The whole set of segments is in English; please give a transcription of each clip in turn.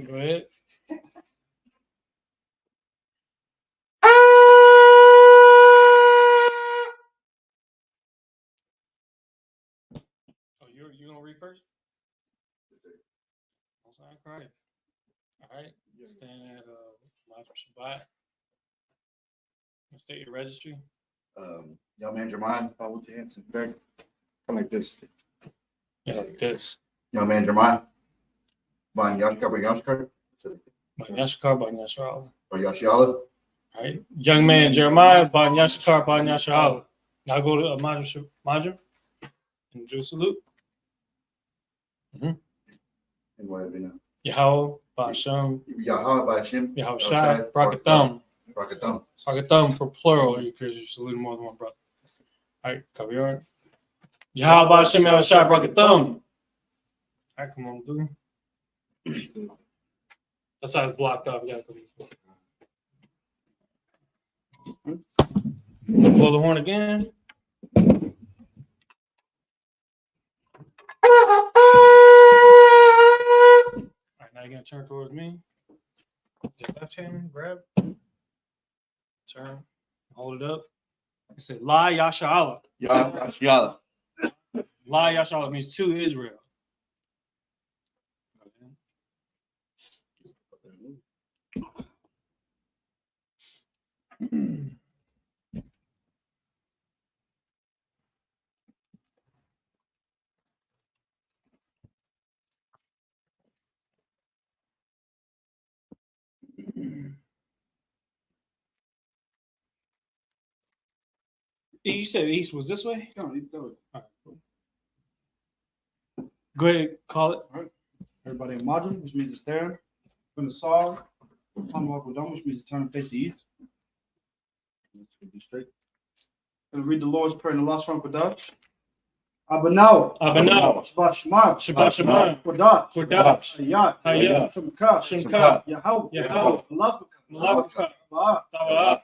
Go ahead. Oh, you gonna read first? All right. All right. Stand at Shabbat. State your registry. Young man Jeremiah, with the hands back. Come like this. Yeah, like this. Young man Jeremiah. Ban Yashkar. Ban Yashkar. All right. Young man Jeremiah, Ban Yashkar. Now go to Madra and do a salute. And whatever now. Yahweh, Ba'ashem. Yahweh, Ba'ashem. Yahweh Shai, Brakathum. Brakathum for plural, because you salute more than one brother. All right, cover your heart. Yahweh, Ba'ashem, Yahweh Shai, Brakathum. All right, come on, dude. That's how it's blocked up. You gotta blow the horn again. Now you're going to turn towards me. Just left hand, grab. Turn. Hold it up. I said, La Yasha'Allah. Yasha'Allah. La Yasha'Allah means to Israel. You said east was this way? No, east that way. All right, cool. Go ahead, call it. All right. Everybody in Madrim, which means to stand. From the Saw, which means to turn and face the east. Let's be straight. I'm going to read the Lord's Prayer in the last one, Kodash. Abanau. Shabbat Shema. Kodash. Hayat. Shemka. Yahweh. Malafika.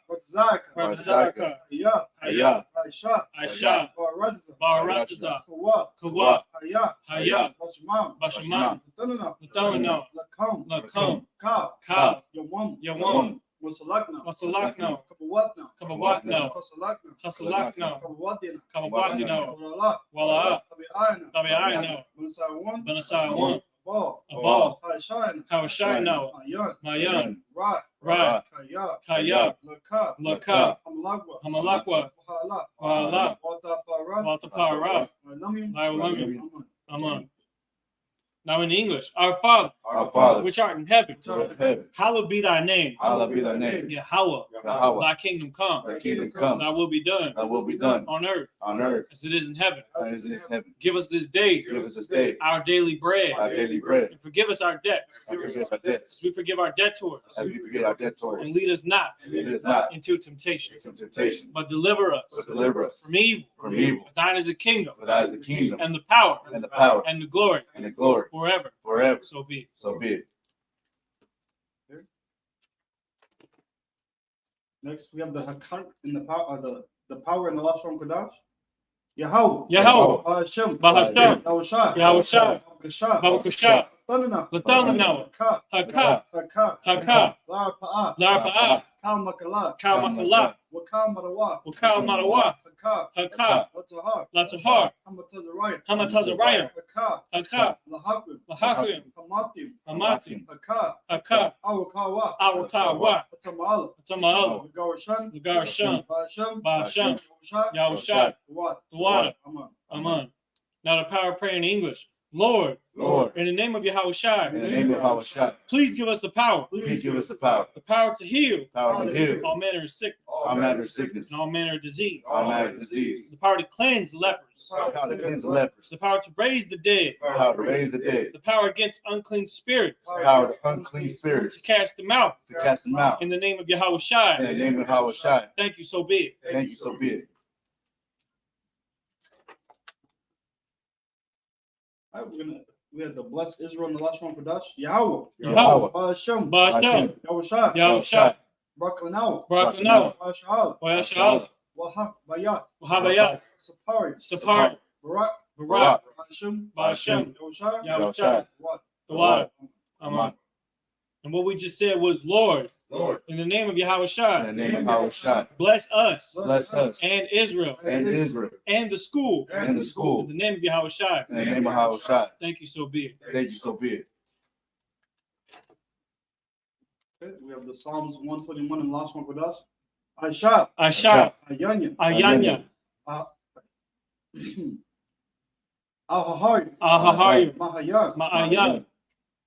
Batzaka. Hayat. Aisha. Barajaza. Kawa. Hayat. Bashmam. Latanana. Lakum. Ka. Yawam. Wasalakno. Kabawatno. Kasalakno. Kabawatno. Wala. Tabi'ayno. Banasai. Abal. Hawashayno. Mayan. Ra. Kaya. Laka. Hamalakwa. Wala. Waltapara. Aman. Now in English, our Father, which art in heaven, hallowed be thy name. Yahweh, thy kingdom come. Thy will be done. On earth. As it is in heaven. Give us this day. Our daily bread. And forgive us our debts. As we forgive our debtors. And lead us not into temptation. But deliver us from evil. For thine is the kingdom. And the power. And the glory. Forever. So be it. Okay. Next, we have the Hakar in the power in the last one, Kodash. Yahweh. Ba'ashem. Yahushua. Babakashah. Latanana. Haka. Larpa'a. Kalmakala. Wakal Marawa. Haka. Latahar. Hamatazarayim. Haka. Lahakim. Hamatim. Haka. Awakawa. Tama'ala. Nagarashan. Ba'ashem. Yahushua. The water. Aman. Now the power of prayer in English. Lord, in the name of Yahweh Shai, please give us the power. The power to heal. All manner of sickness. And all manner of disease. The power to cleanse the lepers. The power to raise the dead. The power against unclean spirits. To cast them out. In the name of Yahweh Shai. Thank you, so be it. All right, we had the blessed Israel in the last one for Dutch. Yahweh. Ba'ashem. Yahushua. Brakathum. Wahabayat. Sapari. Barak. Ba'ashem. Yahushua. the water. Amen. And what we just said was, Lord, in the name of Yahushua, In the name of Yahushua, bless us and Israel and Israel and the school. and the school. In the name of Yahushua. In the name of Yahushua. Thank you, so be it. Thank you, so be it. Okay, we have the Psalms 121 and the last one with us. Aisha, Asha, Ayanya, Ayanya, Ahahari, Ahahayu, Mahayan, Ma'ayan,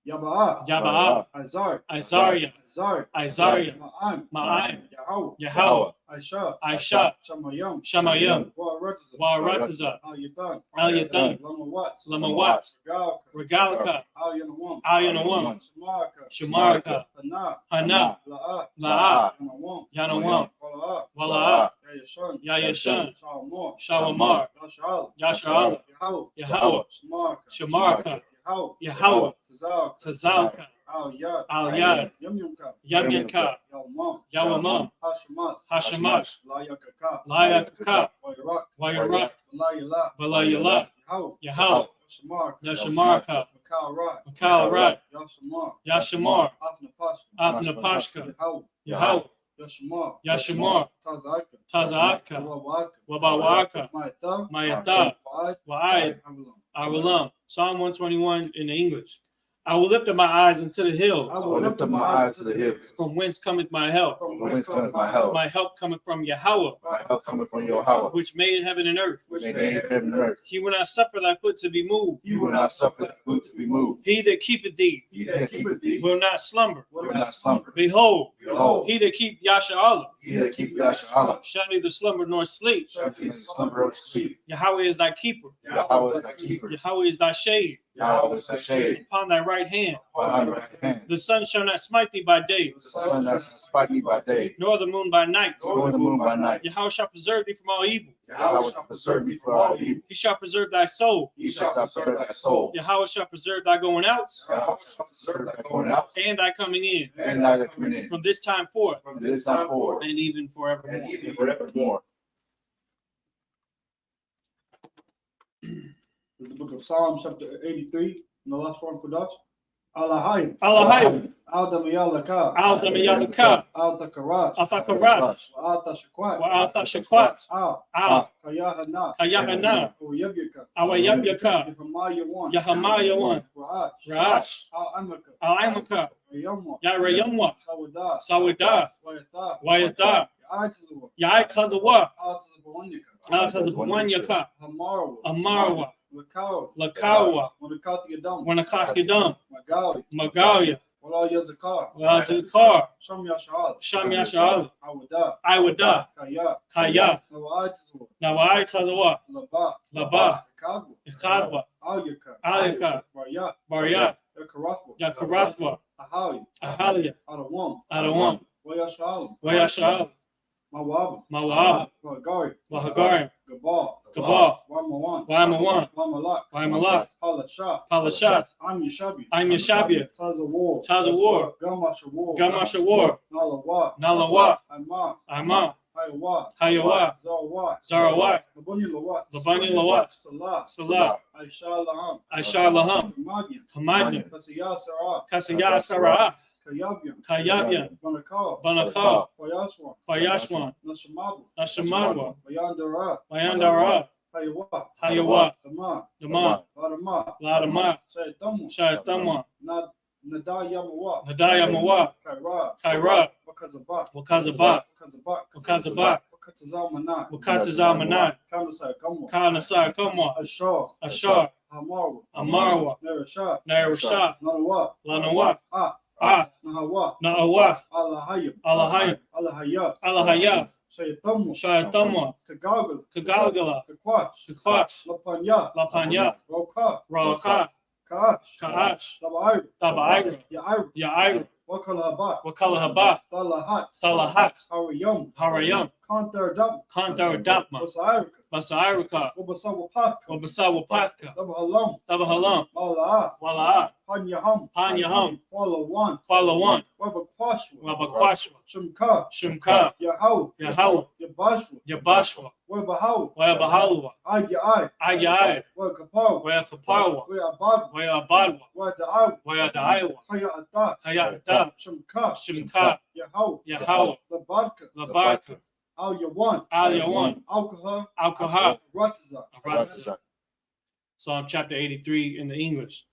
Yaba'a, Yaba'a, Azar, Isaiah, Azar, Isaiah, Ma'an, Ma'an, Yahweh, Yahweh, Aisha, Aisha, Shamayam, Shamayam, Wa'aratiza, Wa'aratiza, Al-Yatan, Al-Yatan, Lamawat, Lamawat, Regalka, Regalka, Al-Yanawam, Al-Yanawam, Shamarka, Shamarka, Hana, Hana, La'a, La'a, Yanawam, Yanawam, Wala'a, Wala'a, Yayashan, Yayashan, Shalmor, Shawamar, Yasha'al, Yasha'al, Yahweh, Yahweh, Shamarka, Shamarka, Yahweh, Yahweh, Tazak, Tazalka, Al-Yad, Al-Yad, Yamyamka, Yamyanka, Yalmam, Yawamam, Hashamat, Hashamat, Layakaka, Layakaka, Wayrak, Wayarak, Layala, Balayala, Yahweh, Yahweh, Shamarka, Yashamarka, Makal Rat, Makal Rat, Yashamar, Yashamar, Afnapashka, Athnapashka, Yahweh, Yahweh, Yashamar, Yashamar, Tazaka, Tazaatka, Wawaka, Wabawaka, Maita, Mayata, Wa'ad, Wa'ad, Avilam. Arulam. Psalm 121 in the English. I will lift up my eyes into the hills, I will lift up my eyes to the hills. from whence cometh my help. From whence cometh my help? My help cometh from Yahweh, My help cometh from Yahweh, which made heaven and earth. which made heaven and earth. He will not suffer thy foot to be moved. You will not suffer thy foot to be moved. He that keepeth thee He that keepeth thee will not slumber. will not slumber. Behold, Behold, he that keep Yasha he that keepeth Yahshua shall neither slumber nor sleep. shall neither slumber or sleep. Yahweh is thy keeper. Yahweh is thy keeper. Yahweh is thy shade Yahweh is thy shade upon thy right hand. upon thy right hand. The sun shall not smite thee by day, The sun shall not smite thee by day, nor the moon by night. nor the moon by night. Yahweh shall preserve thee from all evil. Yahweh shall preserve thee from all evil. He shall preserve thy soul. He shall preserve thy soul. Yahweh shall preserve thy going out Yahweh shall preserve thy going out and thy coming in and thy coming in. from this time forth From this time forward and even forevermore. and even forevermore. This is the book of Psalms, chapter 83, and the last one for us. Alahayim, Alahayim, Al-Damayalaka, Al-Damayalaka, Al-Takarat, Al-Takarat, Al-Tashakwat, Wa'al-Tashakwat, Al, Kayahana, Kayahana, Uyabyaka, Awayabyaka, Yahamayawan, Yahamayawan, Ra'ash, Ra'ash, Al-Amaka, Al-Amaka, Yamwa, Yarayamwa, Sawadah, Sawadah, Wayatha, Wayatha, Ya'atazwa, Ya'atazawa, Al-Tazabawanyaka, Al-Tazabawanyaka, Hamarwa, Amarwa, Lakawa, Lakawa, Wanakathiyadam, Wanakathidam, Magawi, Magalia, Wala Yazakar, Wazikar, Sham Yasha'al, Sham Yasha'al, Awada, Iwada, Kaya, Kaya, Nawa'atazwa, Nawa'atazawa, Laba, Laba, Kabu, Ikhadwa, Alyaka, Alika, Barya, Baryat, Yakarathwa, Yakaratwa, Ahawi, Ahalia, Adawam, Adawam, Wayasha'al, Wayasha'al, Mawab, Mawab, Wagari, Wahagarim, Gabal, Gabal, Wamawan, Wamawan, Wamalak, Waimalak, Palashah, Palashat, I'm Yashabi, I'm Yashabia, Tazawar, Tazawar, Gamashawar, Gamashawar, Nalawa, Nalawa, Ama, Ama, Hayawa, Hayawa, Zarawat, Zarawat, Labani Lawat, Labani Lawat, Salah, Salah, Aisha Laham, Aishar Laham, Magian, Kamadian, Kasiyah Sarah, Kasaya Sarah, Kayabian, Kayabian, Banakal, Banakal, Koyaswan, Koyashwan, Nashamabu, Nashamadwa, Bayandara, Mayandara, Hayawa, Hayawa, Dama, Dama, Ladama, Ladama, Shaytamu, Shayatama, Nadayamawa, Nadaya Mawa, Kaira, Kaira, Wakazabak, Wakazabak, Wakazabak, Wakazabak, Wakatazamana, Wakatazamanat, Kanasai Kamwa, Kanasar Kamwa, Ashar, Ashar, Hamaru, Amarwa, Nerasha, Nairasha, Nanawa, Lanawa, Ah, Nahawa, Naawa, Allahayim, Alahayim, Allahaya, Alahaya, Shaytamu, Shayatamwa, Kagagal, Kagalgala, Kakwach, Kakwach, Lapanya, Lapanya, Roka, Raka, Kaash, Kaash, Labair, Tabaira, Yair, Yair, Wakalaba, Wakalahabah, Talahat, Salahat, Harayam, Harayam, Kantar Dam, Kantar Dapma, Wasairika, Basairika, Wabasawapatka, Wabasawapatka, Labahalam, Tabahalam, Mala'a, Wala'a, Hanyaham, Hanyaham, Qualawan, Qualawan, Wabaquashwa, Wabaquashwa, Shumka, Shumka, Yahau, Yahau, Yabashwa, Yabashwa, Wabahau, Wabahalwa, Ayai, Ayai, Wakapaw, Wayapaparwa, Wabad, Wayabadwa, Wadaaw, Wayadaiwa, Hayata, Hayata, Shumka, Shimka, Yahau, Yahau, Labarka, Labarka, Al Yawan, Al Yawan, Alcohol, Alkoha, Ratza, Ratza. Psalm chapter 83 in the English.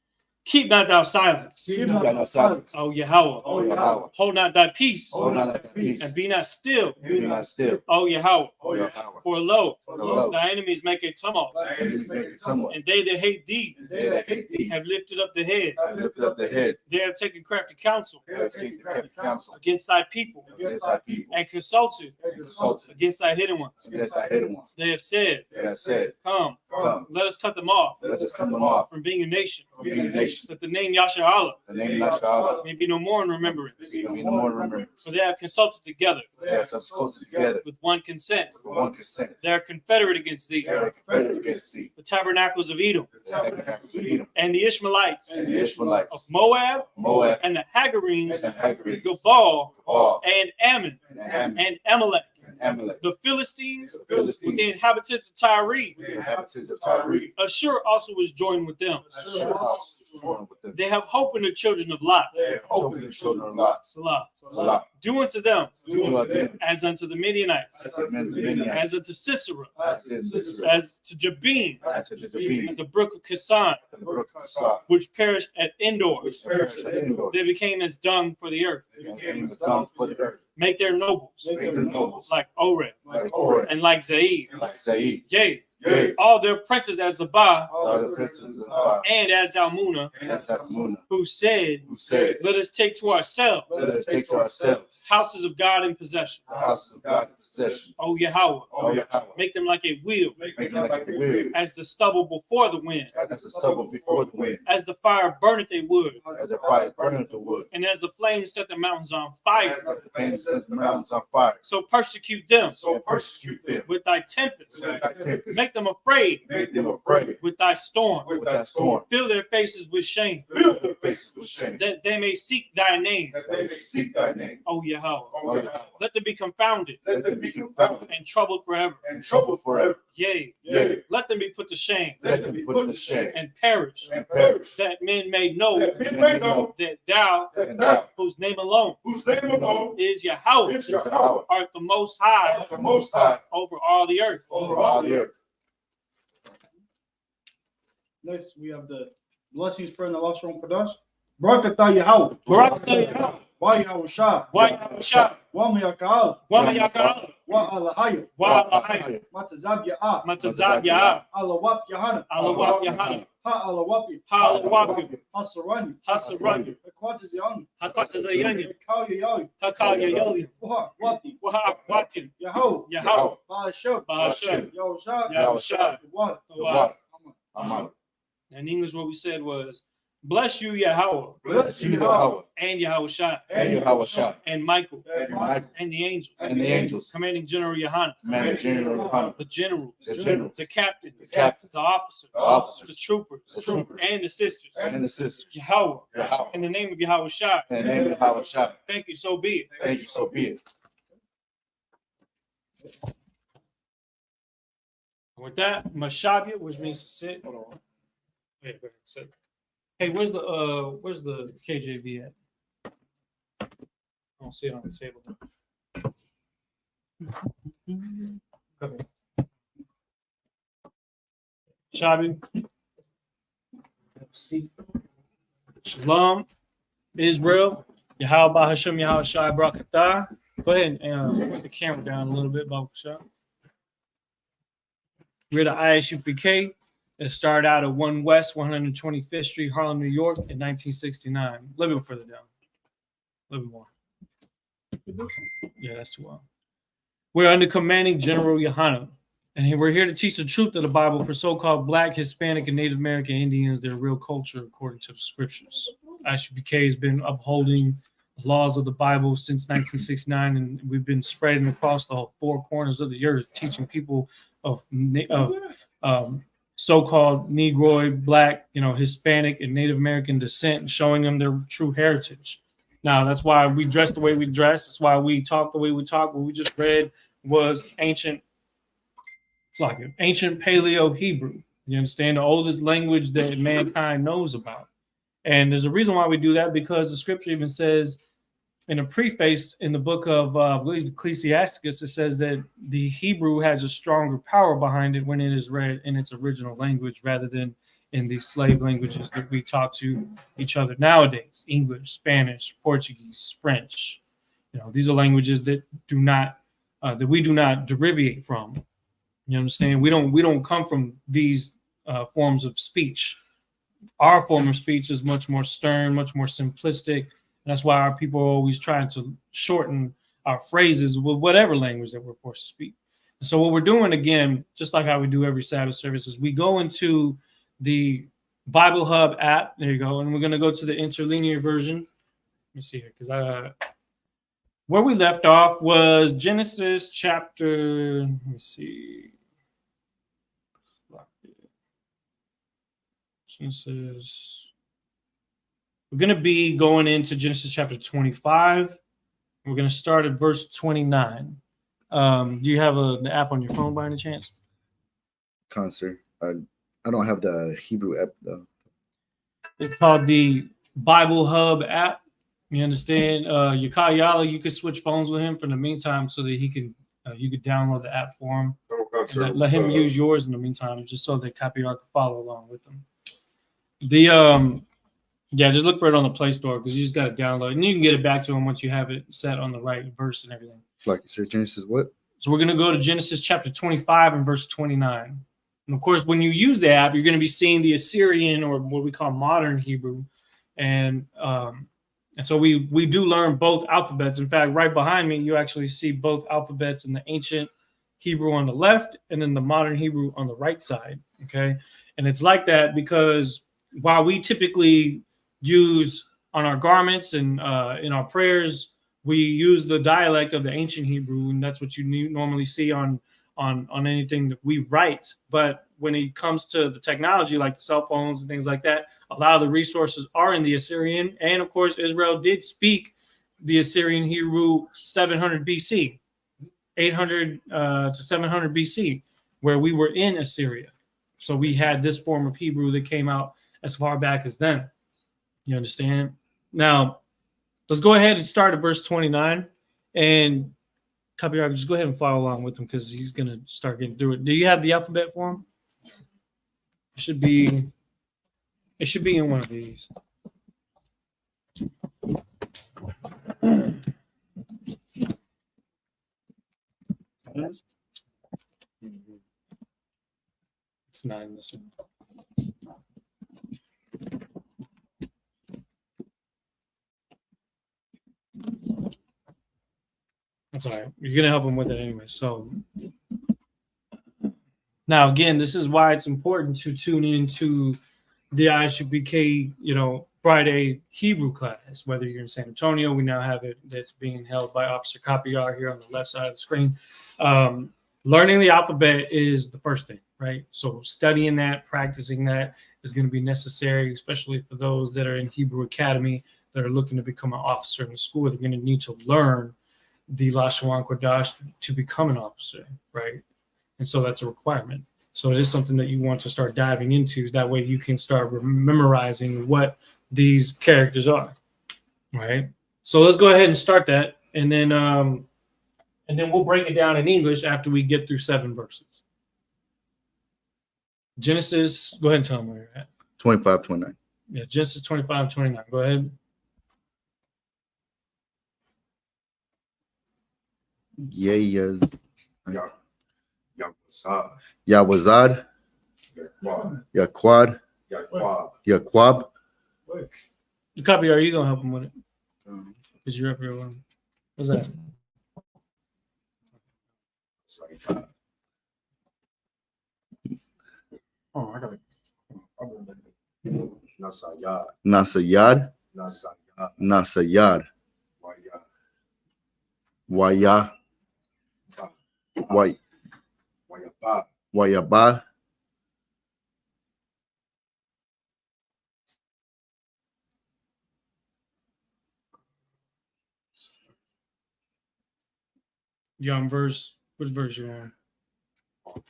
Keep not thou silence, Keep not thou silence, O Yahweh. O Yahweh. Hold not thy peace, Hold not thy peace. and be not still, Be not still. O Yahweh. O Yahweh. For lo, Lo, thy enemies make a tumult, thy enemies make a tumult. and they that hate thee They that hate thee have lifted up the head. have lifted up the head. They have taken crafty counsel They have taken crafty counsel against thy people, against thy people. and consulted And consulted against thy hidden ones. against thy hidden ones. They have said, They have said, Come, Come, let us cut them off let us cut them off from being a nation, from being a nation. that the name Yasha Allah The name of Allah may be no more in remembrance. may be no more in remembrance. For they have consulted together They have us close together with one consent. with one consent. They are confederate against thee, They are confederate against thee. the tabernacles of Edom, The tabernacles of Edom and the Ishmaelites and the of Ishmaelites, Moab, Moab, and the Hagarenes, and Hagarites, Gabal, Gabal, and Ammon, and Ammon, and Amalek, and Amalek, the Philistines, the Philistines, with the inhabitants of Tyre. the inhabitants of Tyre. Ashur also was joined with them. Ashur also was joined with them. They have hope in the children of Lot. They hope in the children of Lot. Salah. Salah. Do unto them Do unto them as unto the Midianites, as the men to Midianites, as unto Sisera, as in Sisera, as to Jabin, as to the Jabin, at the brook of Kisan, and the brook of Sah, which perished at Endor. which perished at Endor. They became as dung for the earth. And was done for the earth. Make their nobles Make them nobles like Oreb like Oreb, and like Zaid. like Zaid. Yea, Yea, all their princes as Zabah all the princes of God, and as Zalmunna, and Zalmunna, who said, who said, Let us take to ourselves let us take to ourselves houses of God in possession. the houses of God in possession. O Yahweh, O Yahweh, make them like a wheel, make them like a wheel, as the stubble before the wind, as the stubble before the wind, as the fire burneth a wood, as the fire burneth the wood, and as the flames set the mountains on fire. as the flames set the mountains on fire. So persecute them So persecute them with thy tempest. with thy tempest. Make them afraid Make them afraid with thy storm. with thy storm. Fill their faces with shame, Fill their faces with shame, that they may seek thy name, that they may seek thy name. O Yahweh. O Yahweh, Let them be confounded let them be confounded and troubled forever. and troubled forever. Yea, Yea, let them be put to shame let them be put to shame and perish, and perish. that men may know That men may know that thou, that thou, whose name alone whose name alone is Yahweh, is Yahweh, art the most high art the Most High over all the earth. over all the earth. Next, we have the blessings for the Lashon Kodash. Barakatah Yahweh. Barakatah Yahweh. Wa Yahweh Shah. Why Yahweh? Wa Miyakal. Why Yahweh? Wa Alahaya. Why Alahai? Matazab Ya'ah. Matazab Yah. Alawap Yahana. Alawap Yahana. Ha Alawapi. Halawapi. Hasarani. Hasarani. Equatis Yang. Hakatazayanya. Kal Yayi. Hakaya Yolim. Wa Wati. Wahawatin. Yahweh. Yahweh. Ba'ashab. Ba'ashem. Yahweh Shah. Yahushua. Wa. The water. Amen. In English, what we said was, bless you, Yahweh, Bless you, Yahweh, and Yahushua, and Yahweh Shah, and Michael, and Michael, and the angels, and the angels, commanding General Yohanan, Commander General Yohanan, the generals, the generals, the captains, the captains, the officers, the officers, the troopers, the troopers, and the sisters. and the sisters. Yahweh, Yahweh, in the name of Yahushua, in the name of Yahweh Shah, thank you, so be it. thank you, so be it. With that, Mashabia, which means to sit. Hold on. Wait, go ahead, sit. Hey, where's the KJV at? I don't see it on the table. Go ahead. Shabi. Shalom, Israel. Yahweh Hashem Yahweh Shai Barakatah. Go ahead and put the camera down a little bit, Baruch Shah. We're the Isupk. It started out at 1 West 125th Street, Harlem, New York in 1969. A little bit further down. A little bit more. Yeah, that's too long. We're under commanding General Yohanan. And we're here to teach the truth of the Bible for so-called Black, Hispanic, and Native American Indians, their real culture according to the scriptures. Isupk has been upholding the laws of the Bible since 1969, and we've been spreading across the four corners of the earth, teaching people of so-called Negroid, Black, Hispanic, and Native American descent, and showing them their true heritage. Now, that's why we dress the way we dress. That's why we talk the way we talk. What we just read was ancient. It's like an ancient Paleo Hebrew. You understand? The oldest language that mankind knows about. And there's a reason why we do that, because the scripture even says in a preface in the book of Ecclesiasticus, it says that the Hebrew has a stronger power behind it when it is read in its original language rather than in these slave languages that we talk to each other nowadays: English, Spanish, Portuguese, French. These are languages that we do not derivate from. You understand? We don't come from these forms of speech. Our form of speech is much more stern, much more simplistic. And that's why our people are always trying to shorten our phrases with whatever language that we're forced to speak. And so what we're doing, again, just like how we do every Sabbath service, is we go into the Bible Hub app. There you go. And we're going to go to the interlinear version. Let me see here, because where we left off was Genesis chapter, let me see. Genesis. We're going to be going into Genesis chapter 25. We're going to start at verse 29. Do you have the app on your phone by any chance? Concert. I don't have the Hebrew app though. It's called the Bible Hub app. You understand? Yakayala, you could switch phones with him for the meantime so that he can you could download the app for him. Let him use yours in the meantime, just so that copyright can follow along with them. Just look for it on the Play Store, because you just got to download it, and you can get it back to him once you have it set on the right verse and everything. Like you said, Genesis what? So we're going to go to Genesis chapter 25 and verse 29. And of course, when you use the app, you're going to be seeing the Assyrian, or what we call modern Hebrew, and so we do learn both alphabets. In fact, right behind me, you actually see both alphabets in the ancient Hebrew on the left and then the modern Hebrew on the right side. Okay, and it's like that because while we typically use on our garments and in our prayers, we use the dialect of the ancient Hebrew, and that's what you normally see on anything that we write. But when it comes to the technology, like the cell phones and things like that, a lot of the resources are in the Assyrian. And of course, Israel did speak the Assyrian Hebrew 700 BC, 800 to 700 BC, where we were in Assyria. So we had this form of Hebrew that came out as far back as then. You understand? Now, let's go ahead and start at verse 29. And copyright, just go ahead and follow along with him, because he's going to start getting through it. Do you have the alphabet for him? It should be in one of these. It's not in this one. That's all right. You're gonna help him with it anyway. So now, again, this is why it's important to tune into the Isupk, Friday Hebrew class. Whether you're in San Antonio, we now have it that's being held by Officer Copyar here on the left side of the screen. Learning the alphabet is the first thing, right? So studying that, practicing that is going to be necessary, especially for those that are in Hebrew Academy that are looking to become an officer in the school. They're going to need to learn the Lashon Kodash to become an officer, right? And so that's a requirement. So it is something that you want to start diving into. That way you can start memorizing what these characters are, right? So let's go ahead and start that, and then we'll break it down in English after we get through 7 verses. Genesis, go ahead and tell them where you're at. 25, 29. Yeah, Genesis 25, 29. Go ahead. Yawazad, Yaquad, Yaqub. The copy, are you going to help him with it? Because you're up here with him. What's that? Oh, I got it. Nasayad, Nasayad, Waya, Wayabad, You on verse? Which verse you on?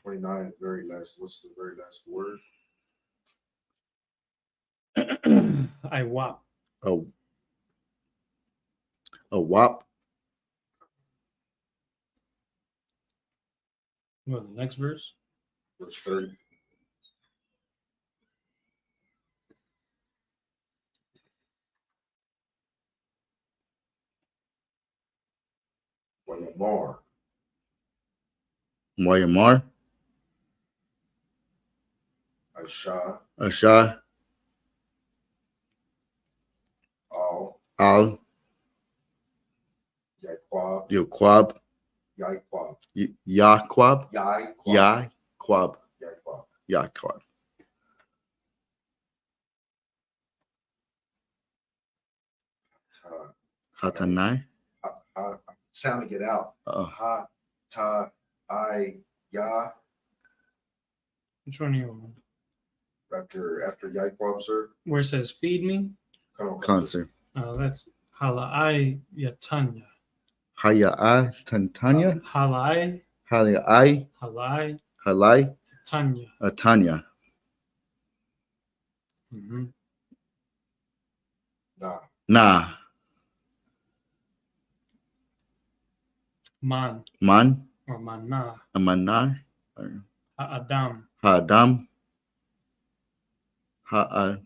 29, very last. What's the very last word? I wop. A wop. What, the next verse? Verse 30. Wayamar. Wayamar. Asha. Asha. Al. Yaquab. Yoquab. Yaquab. Yaquab. Yaquab. Yaquab. Yaquab. Yaquab. Hatanai. Sounding it out. Ha, ta, I, ya. Which one are you on? After Yaquab, sir. Where it says feed me? Come on. Concert. Oh, that's halai yatanya. Hayai Tantanya. Halai. Halai. Halai. Halai. Tanya. Tanya. Mm-hmm. Nah. Man. Man. Or manah. Amanai. Ha'adam. Ha'adam. Ha'a.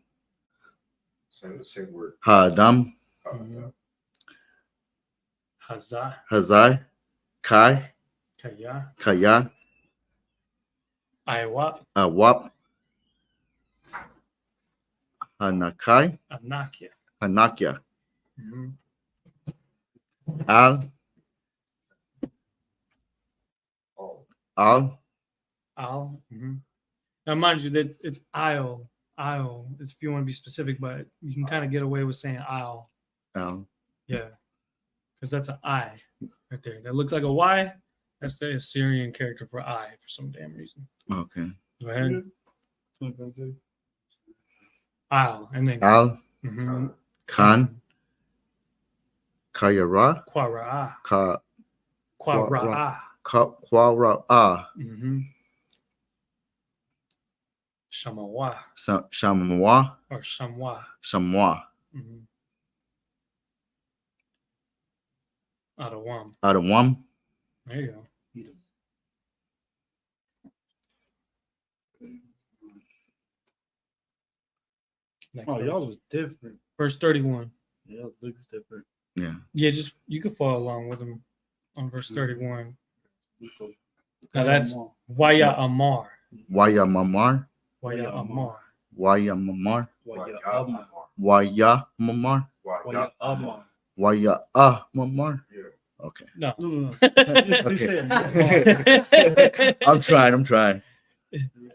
Same word. Ha'adam. Mm-hmm. Hazah. Hazai. Kai. Kaya. Kaya. Iwap. Awap. Hanakai. Anakia. Hanakia. Mm-hmm. Al. Al. Al. Mm-hmm. Now, mind you, that it's I'll. It's if you want to be specific, but you can kind of get away with saying I'll. Al. Yeah. Because that's an I right there. That looks like a Y. That's the Assyrian character for I for some damn reason. Okay. Go ahead. I'll. And then Al. mm-hmm. Khan. Kayara. Quara. Quara. Quara. Quara. Mm-hmm. Shamawa. Shamwa. Or Shamwa. Shamwa. Mm-hmm. Adawam. Adawam. There you go. Next Oh, verse. y'all was different. Verse 31. Yeah, it looks different. Yeah. Yeah, just you can follow along with him on verse 31. Now that's Waya Amar. Waya Mamar. Waya Amar. Waya Mamar. Wayamar. Waya Mamar. Wayamar. Waya Mamar. Yeah. Okay. No. Okay. I'm trying.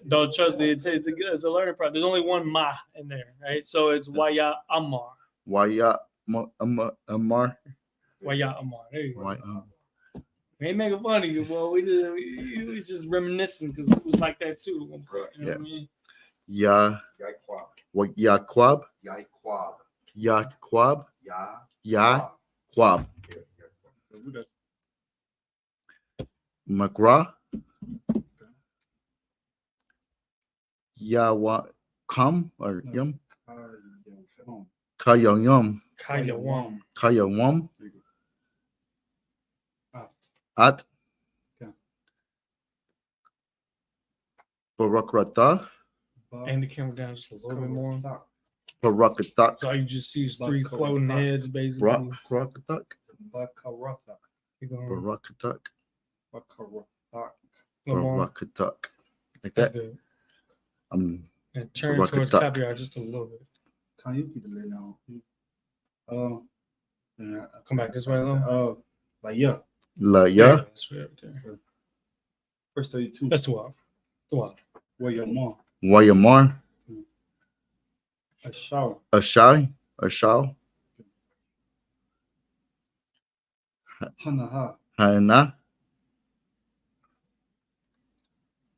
Don't trust me. It's a learning process. There's only one ma in there, right? So it's Waya Amar. Waya Amar. Waya Amar. There you go. Waya. We ain't making fun of you, boy. We was just reminiscing because it was like that too at one point. You know what I mean? Ya. Yaquab. Yaquab. Yaquab. Yaquab. Ya. Yaquab. Magra. Yawa. Kam or yum. Kayam. Kayawam. Kayawam. At. Barakrata. And the camera down just a little bit more. Barakatak. So all you just see is three floating heads, basically. Barakatak. Keep going. Barakatak. A little more. Barakatak. Like That's that. good. I'm And turn towards Barakatak. copyright just a little bit. Can you keep the lid now? Come back this way a little. Like yeah. La There you ya. go. That's right there. Verse 32. That's too wild. Too wild. Where your mom? Wayamar. A shower. Ashai. Ashal. Hanaha. Hana.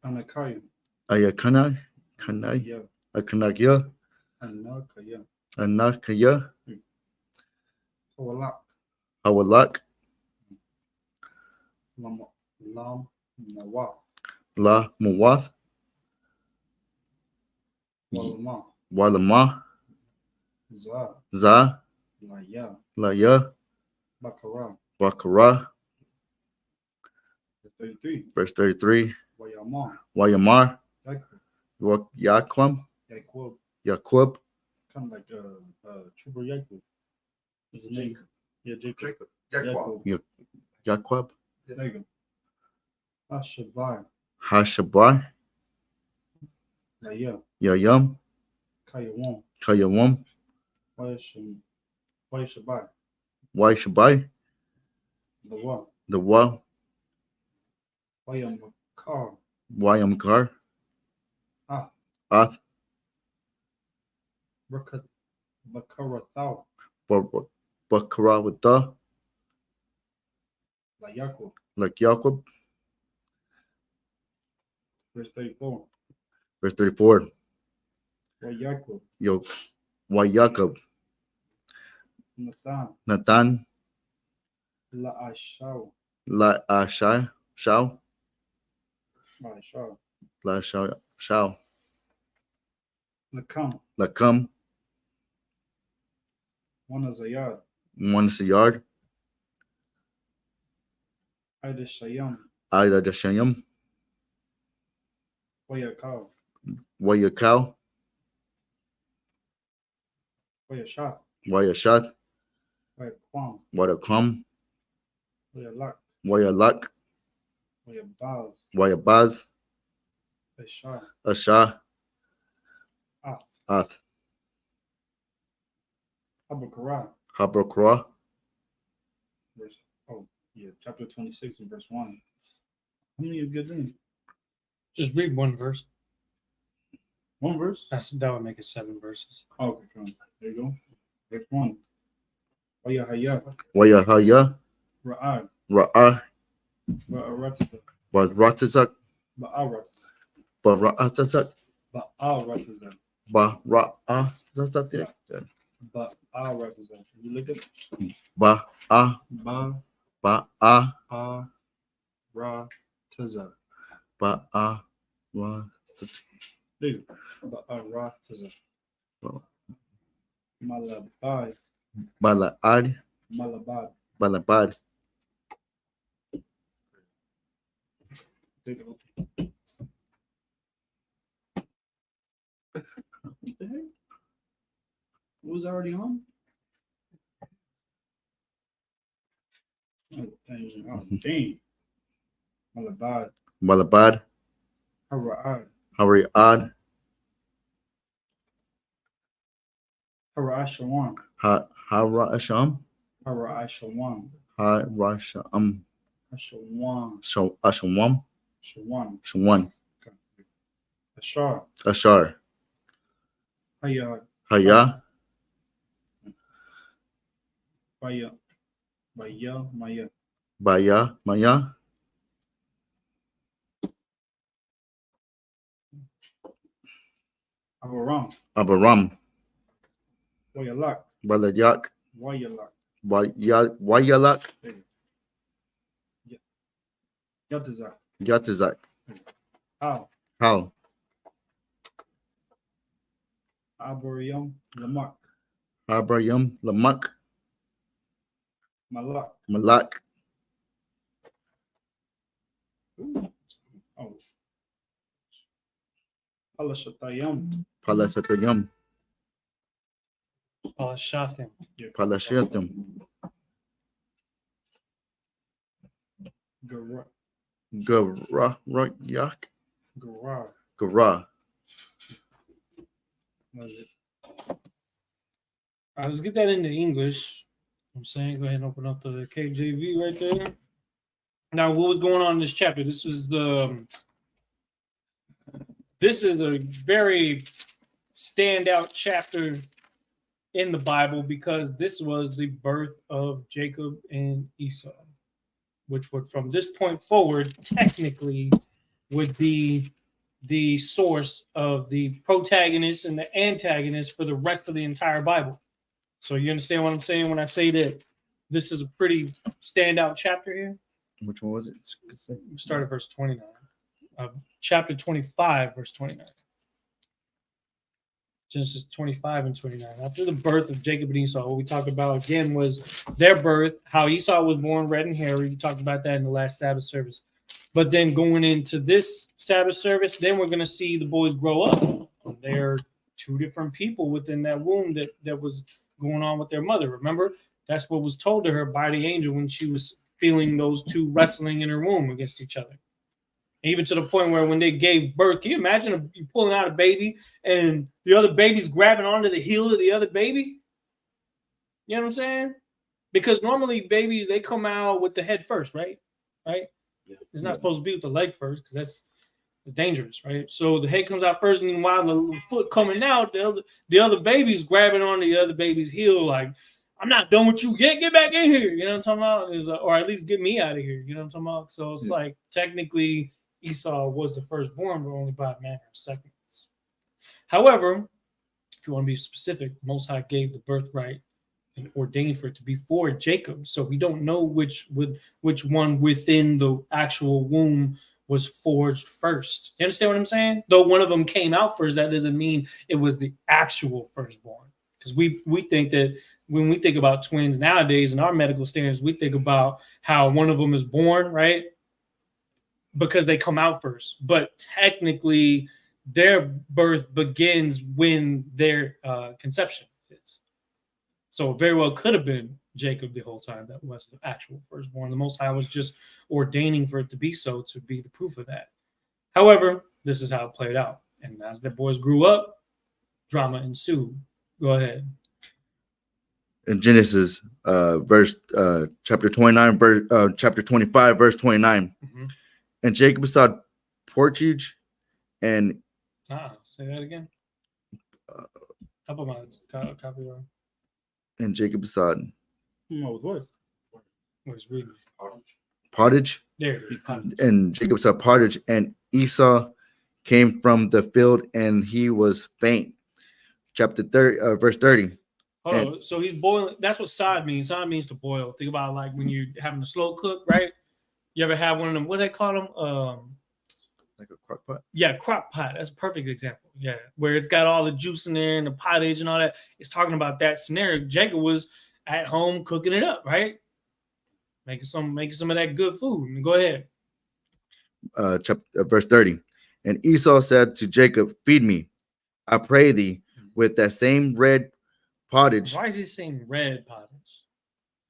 Anakaya. Ayakana. Kanai. Yeah. Akanagya. Anakaya. Anakaya. Hawalak. Hawalak. Lam Nawa. La Muwath. Walama. Walama. Za. Za. Laya. Laya. Bakara. Bakara. 33. Verse 33. Wayama. Wayamar. Yakub. Yaquam. Yakub. Yaqub. Kind of like Chuba Yakub. Is a name. Yeah, Jacob. Jacob. Yakub. Yaqub. There you go. Ashabai. Hashabai. Laya. Yayam. Kayawam. Kayawam. Wayashabai. Waishabai. The what? The Wa. Wayamakar. Wayamkar. Ah. Ath. Bakarathal. Bakara with the. Like Yakub. Like Yaqub. Verse 34. Verse 34. Wayakub. Yo. Wayakub. Nathan. Nathan. Laashau. La Ashai. Shao. Laashau. La Shao. Shao. Lakam. Lakam. Wanazayad. One is a yard. Ida Shayam. Ida Dashayam. Wayakal. Wayakal. Wayashat. Wayashat. Wayakwam. Wayakam. Wayalak. Wayalak. Wayabaz. Wayabaz. Ashar. Asha. Ath. Ath. Abakara. Habrakra. Verse, chapter 26 and verse 1. How many of good names? Just read one verse. One verse? That would make it 7 verses. Oh, okay, come on. There you go. Verse 1. Wayahaya. Wayahaya. Ra'ad. Ra'ah. Ba'aratazak. Baratazak. Ba'arat. Baratazak. Ba'aratazak. Baratazak. Ba'aratazak. You look at Ba'a. Ba'a. Ba'aratazak. Ba'a. There you go. Ba'aratazak. Malabad. Bala'ad. Malabad. Balabad. There you go. What the heck? It was already on? Oh, dang. Malabad. Balabad. Hara'ad. Hari'ad. Hara'ashawan. Hara'asham. Hara'ashawan. Harasham. Ashawan. Ashawam. Shawan. Shawan. Ashar. Ashar. Hayad. Haya. Baya. Maya. Baya. Maya. Abaram. Abaram. Wayalak. Balayak. Wayalak. Wayalak. Yatazak. Yatazak. How? How? Abariam. Lamak. Abraham. Lamak. Malak. Malak. Oh. Palashatayam. Palasatayam. Shathim. Palashatim. Gara. Garayak. Gara. Gara. What is it? All right, let's get that into English. I'm saying, go ahead and open up the KJV right there. Now, what was going on in this chapter? This is a very standout chapter in the Bible because this was the birth of Jacob and Esau, which would, from this point forward, technically would be the source of the protagonist and the antagonist for the rest of the entire Bible. So you understand what I'm saying when I say that this is a pretty standout chapter here? Which one was it? Start at verse 29. Chapter 25, verse 29. Genesis 25 and 29. After the birth of Jacob and Esau, what we talked about again was their birth, how Esau was born red and hairy. We talked about that in the last Sabbath service. But then going into this Sabbath service, then we're going to see the boys grow up. They're two different people within that womb that was going on with their mother. Remember, that's what was told to her by the angel when she was feeling those two wrestling in her womb against each other. Even to the point where when they gave birth, can you imagine you pulling out a baby and the other baby's grabbing onto the heel of the other baby? You know what I'm saying? Because normally babies, they come out with the head first, right? Right? Yeah. It's not supposed to be with the leg first because that's dangerous, right? So the head comes out first, and while the foot coming out, the other baby's grabbing on the other baby's heel, like, I'm not done with you. Get back in here. You know what I'm talking about? Or at least get me out of here. You know what I'm talking about? So it's like technically Esau was the firstborn, but only by a manner of seconds. However, if you want to be specific, Most High gave the birthright and ordained for it to be for Jacob. So we don't know which one within the actual womb was forged first. You understand what I'm saying? Though one of them came out first, that doesn't mean it was the actual firstborn. Because we think that when we think about twins nowadays in our medical standards, we think about how one of them is born, right? Because they come out first. But technically, their birth begins when their conception is. So it very well could have been Jacob the whole time that was the actual firstborn. The Most High was just ordaining for it to be so, to be the proof of that. However, this is how it played out. And as the boys grew up, drama ensued. Go ahead. In Genesis, chapter 29, chapter 25, verse 29. Mm-hmm. And Jacob saw portage and say that again. Couple minutes. Copy that. And Jacob saw what? What's reading? pottage. There. And Jacob saw pottage, and Esau came from the field, and he was faint. Chapter 30, verse 30. Hold on. So he's boiling. That's what sod means. Sod means to boil. Think about like when you're having a slow cook, right? You ever have one of them? What do they call them? Like a crock pot? Yeah, crock pot. That's a perfect example. Yeah, where it's got all the juice in there and the pottage and all that. It's talking about that scenario. Jacob was at home cooking it up, right? Making some of that good food. Go ahead. Verse 30. And Esau said to Jacob, "Feed me, I pray thee, with that same red pottage." Why is he saying red pottage?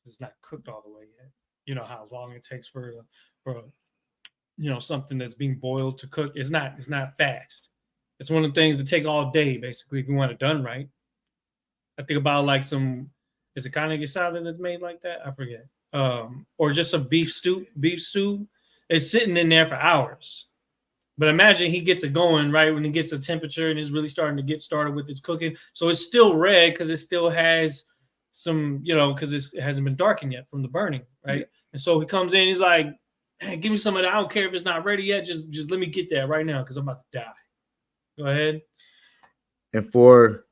It's not cooked all the way yet. You know how long it takes for something that's being boiled to cook. It's not fast. It's one of the things that takes all day, basically, if you want it done right. I think about like is it kind of salad that's made like that? I forget. Or just a beef stew. It's sitting in there for hours. But imagine he gets it going right when he gets a temperature and is really starting to get started with its cooking. So it's still red because it still has some, because it hasn't been darkened yet from the burning, right? Yeah. And so he comes in, he's like, "Hey, give me some of that. I don't care if it's not ready yet. Just let me get that right now because I'm about to die." Go ahead. And for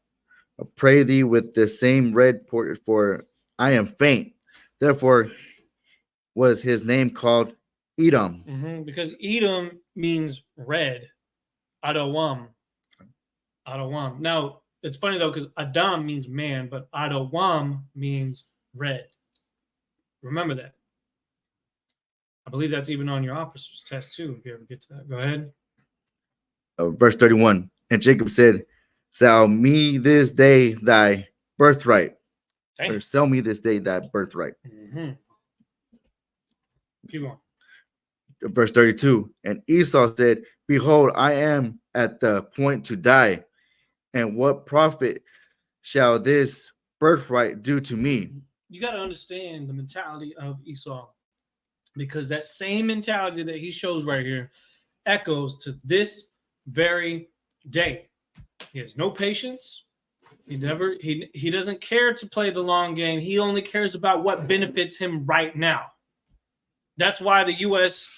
pray thee with the same red portage, for I am faint. Therefore was his name called Edom. Mm-hmm, because Edom means red. Adawam. Now, it's funny, though, because Adam means man, but Adawam means red. Remember that. I believe that's even on your officer's test, too, if you ever get to that. Go ahead. Verse 31. And Jacob said, "Sell me this day thy birthright." Or sell me this day thy birthright. Mm-hmm. Keep going. Verse 32. And Esau said, "Behold, I am at the point to die, and what profit shall this birthright do to me?" You got to understand the mentality of Esau, because that same mentality that he shows right here echoes to this very day. He has no patience. He doesn't care to play the long game. He only cares about what benefits him right now. That's why the U.S.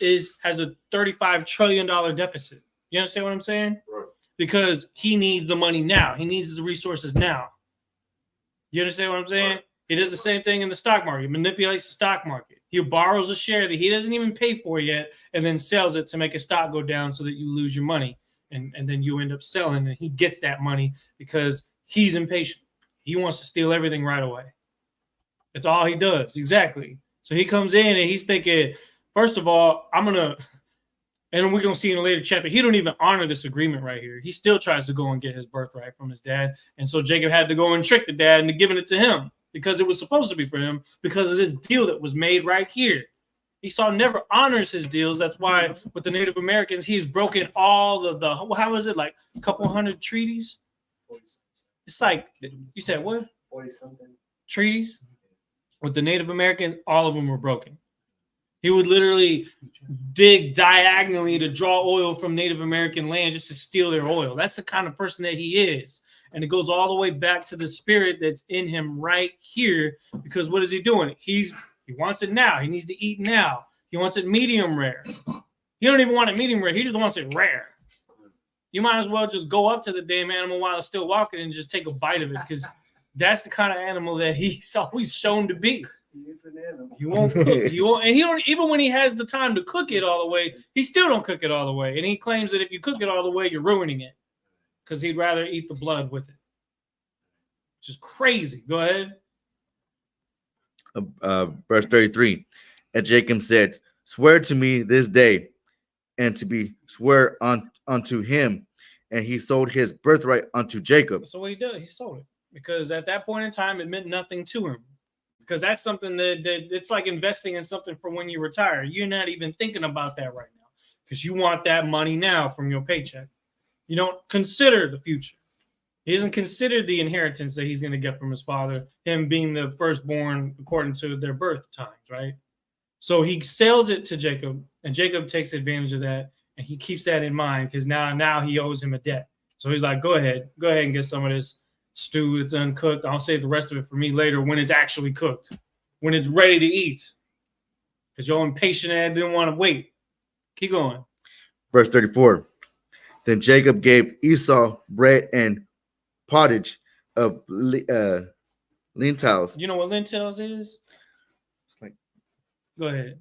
has a $35 trillion deficit. You understand what I'm saying? Right. Because he needs the money now. He needs the resources now. You understand what I'm saying? Right. He does the same thing in the stock market. He manipulates the stock market. He borrows a share that he doesn't even pay for yet and then sells it to make a stock go down so that you lose your money. And then you end up selling and he gets that money because he's impatient. He wants to steal everything right away. That's all he does. Exactly. So he comes in and he's thinking, first of all, I'm going to, and we're going to see in a later chapter, he don't even honor this agreement right here. He still tries to go and get his birthright from his dad. And so Jacob had to go and trick the dad into giving it to him because it was supposed to be for him because of this deal that was made right here. Esau never honors his deals. That's why with the Native Americans, he's broken all of the, how was it, like a couple hundred treaties? It's like, you said what? 40-something. Treaties? With the Native Americans, all of them were broken. He would literally dig diagonally to draw oil from Native American land just to steal their oil. That's the kind of person that he is. And it goes all the way back to the spirit that's in him right here. Because what is he doing? He wants it now. He needs to eat now. He wants it medium rare. He don't even want it medium rare. He just wants it rare. You might as well just go up to the damn animal while it's still walking and just take a bite of it because that's the kind of animal that he's always shown to be. He's an animal. He won't cook. He won't, and he don't even when he has the time to cook it all the way, he still don't cook it all the way. And he claims that if you cook it all the way, you're ruining it because he'd rather eat the blood with it. Which is crazy. Go ahead. Verse 33. And Jacob said, swear to me this day, and to be swear unto him. And he sold his birthright unto Jacob. So what he did, he sold it. Because at that point in time, it meant nothing to him. Because that's something that it's like investing in something for when you retire. You're not even thinking about that right now. Because you want that money now from your paycheck. You don't consider the future. He doesn't consider the inheritance that he's going to get from his father, him being the firstborn according to their birth times, right? So he sells it to Jacob, and Jacob takes advantage of that, and he keeps that in mind because now he owes him a debt. So he's like, go ahead and get some of this stew that's uncooked. I'll save the rest of it for me later when it's actually cooked, when it's ready to eat. Because your impatient ass didn't want to wait. Keep going. Verse 34. Then Jacob gave Esau bread and pottage of lentils. You know what lentils is? It's like, go ahead.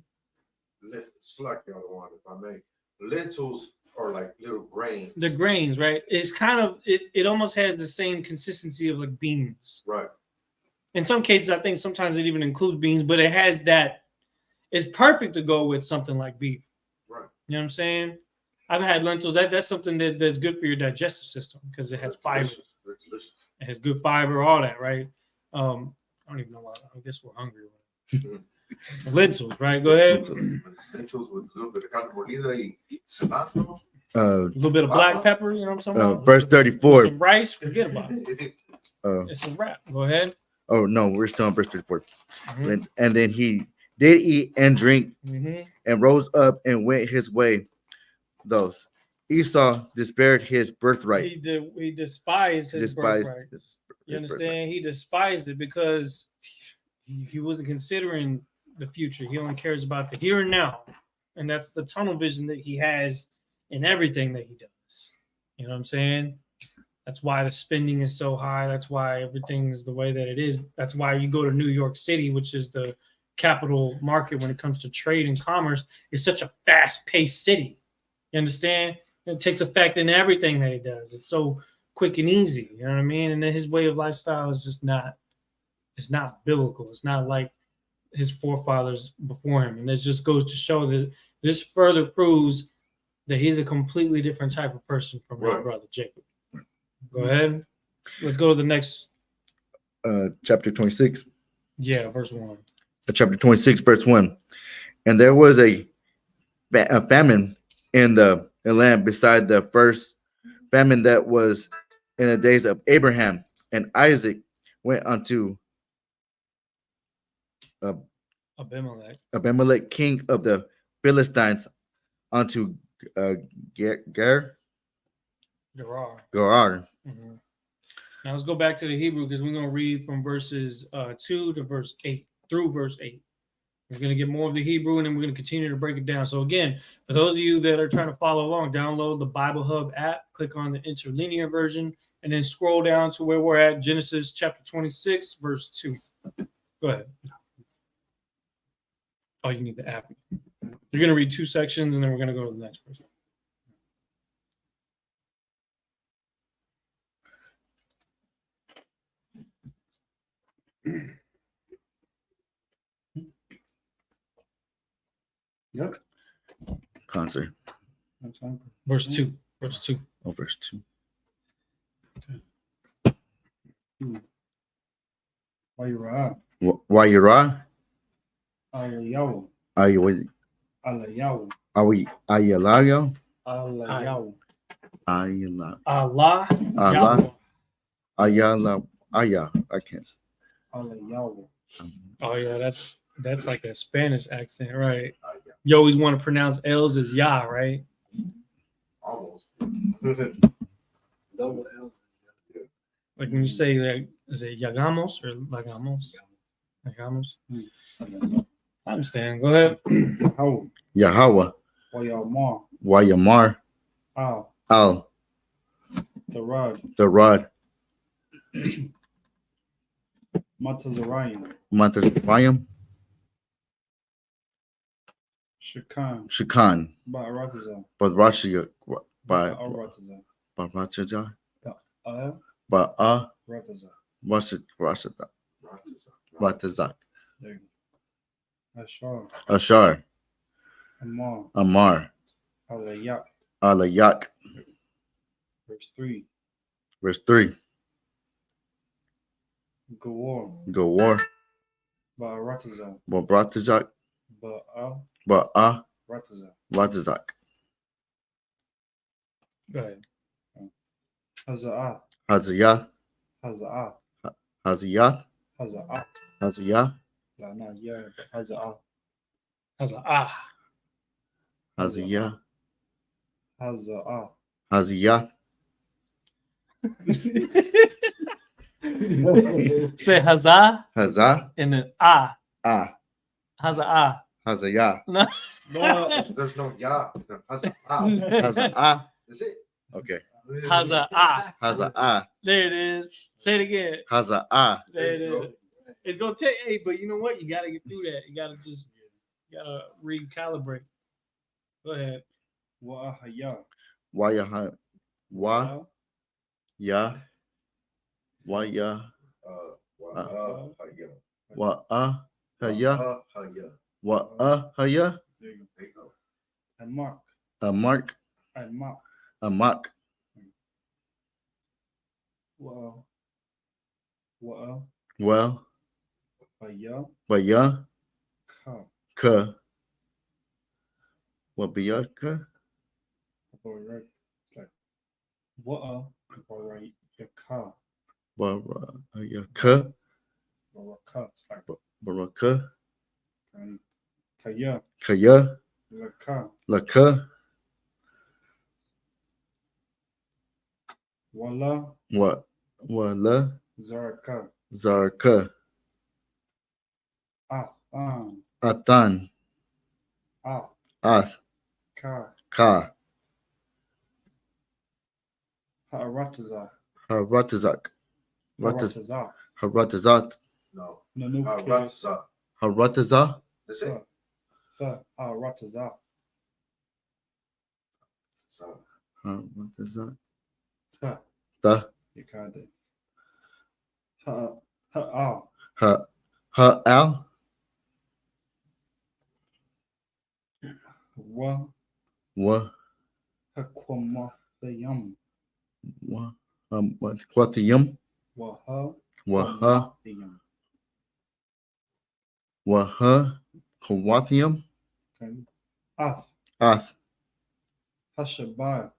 It's like the other one, if I may. Lentils are like little grains. The grains, right? It's kind of it almost has the same consistency of like beans. Right. In some cases, I think sometimes it even includes beans, but it has that. It's perfect to go with something like beef. Right. You know what I'm saying? I've had lentils. That's something that's good for your digestive system because it has fiber. Delicious. It has good fiber, all that, right? I don't even know why. I guess we're hungry. Lentils, right? Go ahead. Lentils with a little bit of carne molida y cilantro. A little bit of black pepper, you know what I'm talking about? Verse 34. Some rice, forget about it. It's a wrap. Go ahead. Oh, no, we're still on verse 34. Mm-hmm. And then he did eat and drink Mm-hmm. and rose up and went his way. Those Esau despaired his birthright. He despised his birthright. You understand? Birthright. He despised it because he wasn't considering the future. He only cares about the here and now. And that's the tunnel vision that he has in everything that he does. You know what I'm saying? That's why the spending is so high. That's why everything's the way that it is. That's why you go to New York City, which is the capital market when it comes to trade and commerce. It's such a fast-paced city. You understand? It takes effect in everything that he does. It's so quick and easy. You know what I mean? And then his way of lifestyle is just not, it's not biblical. It's not like his forefathers before him. And this just goes to show that this further proves that he's a completely different type of person from his brother Jacob. Go ahead. Let's go to the next. Chapter 26. Yeah, verse 1. Chapter 26, verse 1. And there was a famine in the land beside the first famine that was in the days of Abraham. And Isaac went unto Abimelech, king of the Philistines, unto Gerar. Mm-hmm. Now let's go back to the Hebrew because we're going to read from verses 2 to verse 8 through verse 8. We're going to get more of the Hebrew and then we're going to continue to break it down. So again, for those of you that are trying to follow along, download the Bible Hub app, click on the interlinear version, and then scroll down to where we're at, Genesis chapter 26, verse 2. Go ahead. Oh, you need the app. You're gonna read 2 sections, and then we're gonna go to the next person. Yep. Concert. That's fine. Verse 2. Verse 2. Oh, verse 2. Wayra. Wayra. Alayaw. Ayawi. Alayaw. Ayalayo. Alayaw. Ayala. Allah. Allah. Ayala. Aya. I can't. Alayaw. Oh yeah, that's like a Spanish accent, right? You always want to pronounce L's as ya, right? Almost. Double L. Like when you say like, is it llegamos or llegamos? Llegamos. I understand. Go ahead. How? Yahweh. Wayamar. Wayamar. Al. Al. The rod. The rod. Matazarian. Matazariam. Shakan. Shakan. Ba'arataza. Badrashia. Ba'arataza. Barachaja. Rataza. Rashada. Ratazak. There you go. Ashar. Ashar. Amar. Amar. Alayak. Alayak. Verse 3. Verse 3. Gawar. Gawar. Ba'arataza. Babratazak. Ba'arataza. Ratazak. Go ahead. Haza'ah. Haziyah. Haza'ah. Haziyah. Haza'ah. Haziyah. La, not yeah, but Haza'ah. Haza'ah. Haziyah. Haza'ah. Haziyah. Say Hazah Hazah. and then ah. Ah. Haza'ah. Haziyah. No. No, there's no ya. No, Hazah. That's it. Okay. Haza'ah. Hazah. There it is. Say it again. Hazah. There it is. It's gonna take. Hey, but you know what? You gotta get through that. You gotta recalibrate. Go ahead. Wa'ahaya. Wayah. Wa. Ya. Waya. Wa. Haya. Wa. Haya. There you There you go. go. And Mark. A mark. And Mark. A mock. Well. Well. Haya. Waya. Ka. Ka. Wabiyaka. Right. It's like wa'a. Right. Ka. Baraka. Baraka. It's like Baraka. Kaya. Kaya. Laka. Laka. Wala. Wala. Zaraka. Zarka. Athan. Athan. Ath. Ka. Ka. Ha'arataza. Haratazak. Haratazah. Haratazat. No. Nanu. Ratza. Harataza. That's it. Ha'arataza. So, Haratazat. Tha. The. You got it. Ha'a. Ha. Al. Wa. Wa. Haquamathayam. Wa. Quathium. Waha. Waha. Quamathayam. Waha. Quathium. Okay. Ath. Ath. Hashabai.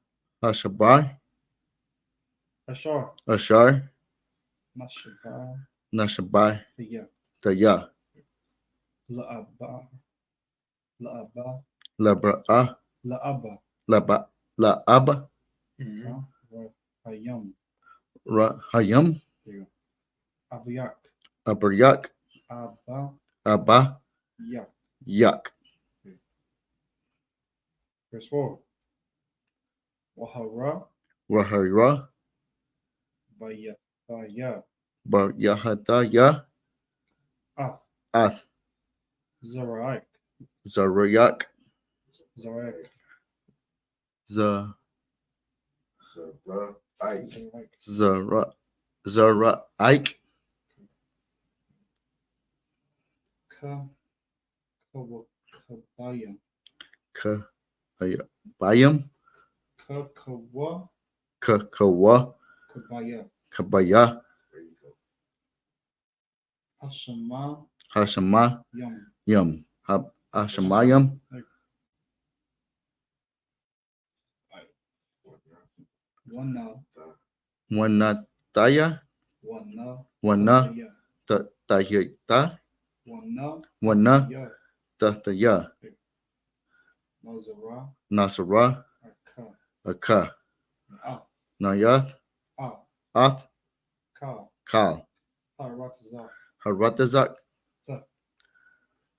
Hashabai. Ashar. Ashar. Nashabai. Nashabai. Thaya. Taya. La'aba. La'aba. Labra. La'aba. Laba. La'aba. Hayam. Hayam. There you go. Abiyak. Abaryak. Abba. Abba. Yak. Yak. Verse 4. Wahara. Rahara. Bayathaya. Bayahataya. Ath. Ath, Zaraik. Zarayak, Zaraik. Za, Zaraik. Zaraik, Kabayam. Bayam, Kakawa. Kakawa, Kabaya. Kabaya, Hashama. Hashama, Yum. Yum, Hashamayam, Wana. Wanataya, Wana. Wana, Ya. Tayita, Wana. Wana, Ya. Tataya, Nazara. Nasara, Aka. Aka, Ah. Nayath, Ah. Ath, Ka. Kal, Haratazak. Haratazak, Th.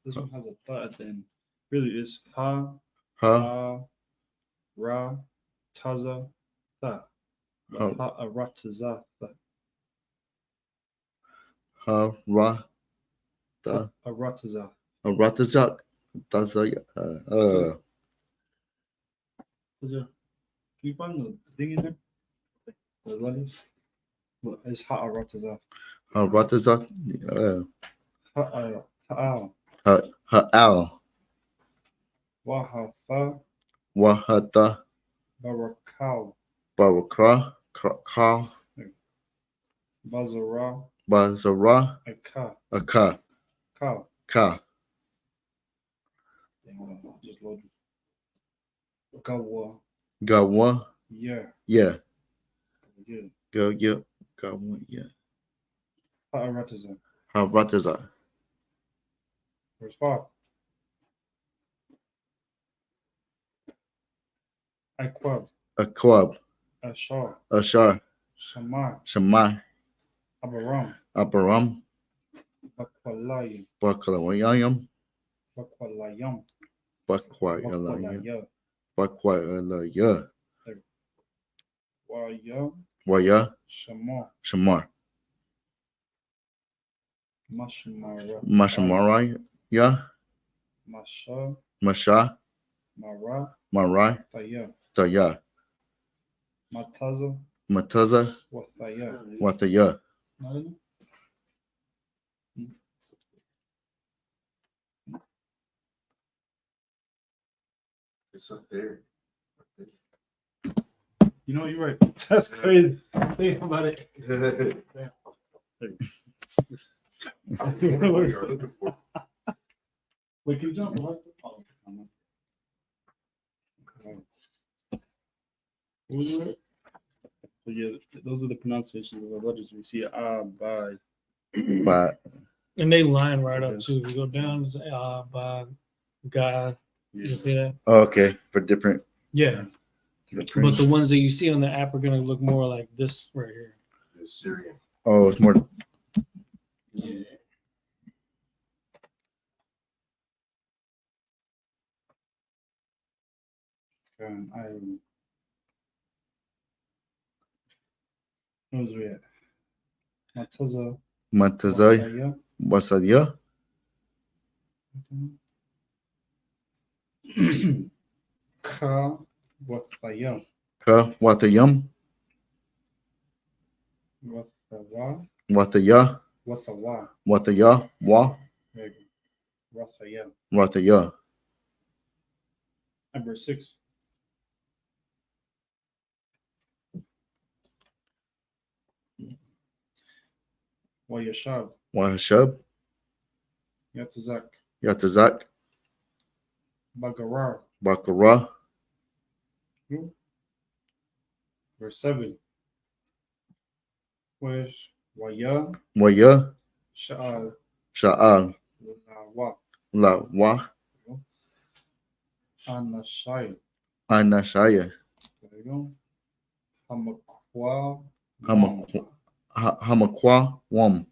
This one has a th at the end. Really is ha. Ha, Ra. Taza. Th. Ha, Ha. Arataza. Th. Ra, Arataza. Haratazak, Tazaya, Can you find the thing in there? The letters? What is ha arataza? Haratazak, Ha'al. Ha'al, Wahatha. Wahata, Barakal. Barakra, Kal, Bazara. Bazara, Aka. Aka, Ka. Ka, Dang, hold on, just loading. Gawa. Gawa, Yeah. yeah, Yeah. Gawa, yeah, Ha'arataza. Haratazak, Verse 5. Iqab. Akwab, Ashar. Ashar, Shamar. Shemai, Abaram. Abaram, Bakwalayim. Bakalawayam, Bakwalayam. Bakwayalaya, Bakwalaya. Bakwayalaya, Waya. Waya, Shamar. Shamar, Mashmara. Mashamarai, ya, Masha. Masha, Mara. Marai, Taya. Taya, Mataza. Mataza, Wathaya. Wataya, No? It's up there. You know, you're right. That's crazy. Think about it. Wait, can you jump? Oh, what was it? So yeah, those are the pronunciations of the letters we see. By. but And they line right up too. You go down, it's by God. You see that? okay, for different. Yeah. But the ones that you see on the app are gonna look more like this right here. It's Syrian. Oh, it's more. Yeah. Where's we at? Mataza. Matazai, Wathaya. Wasadia, Ka. Wathaya. Ka, Watayam, Wathawa. Wataya, Wathawa. Wataya, Wa, There you go. Wathaya. Wataya, Number 6. Wayashab. Wahashab, Yatazak. Yatazak, Bagarar. Bakara, Verse 7. Wesh. Waya. Waya, Sha'al. Sha'al, Lawa. La, Wa, Anashai. Anashaya, There you go. Hamakwa. Hamakwa, Wam,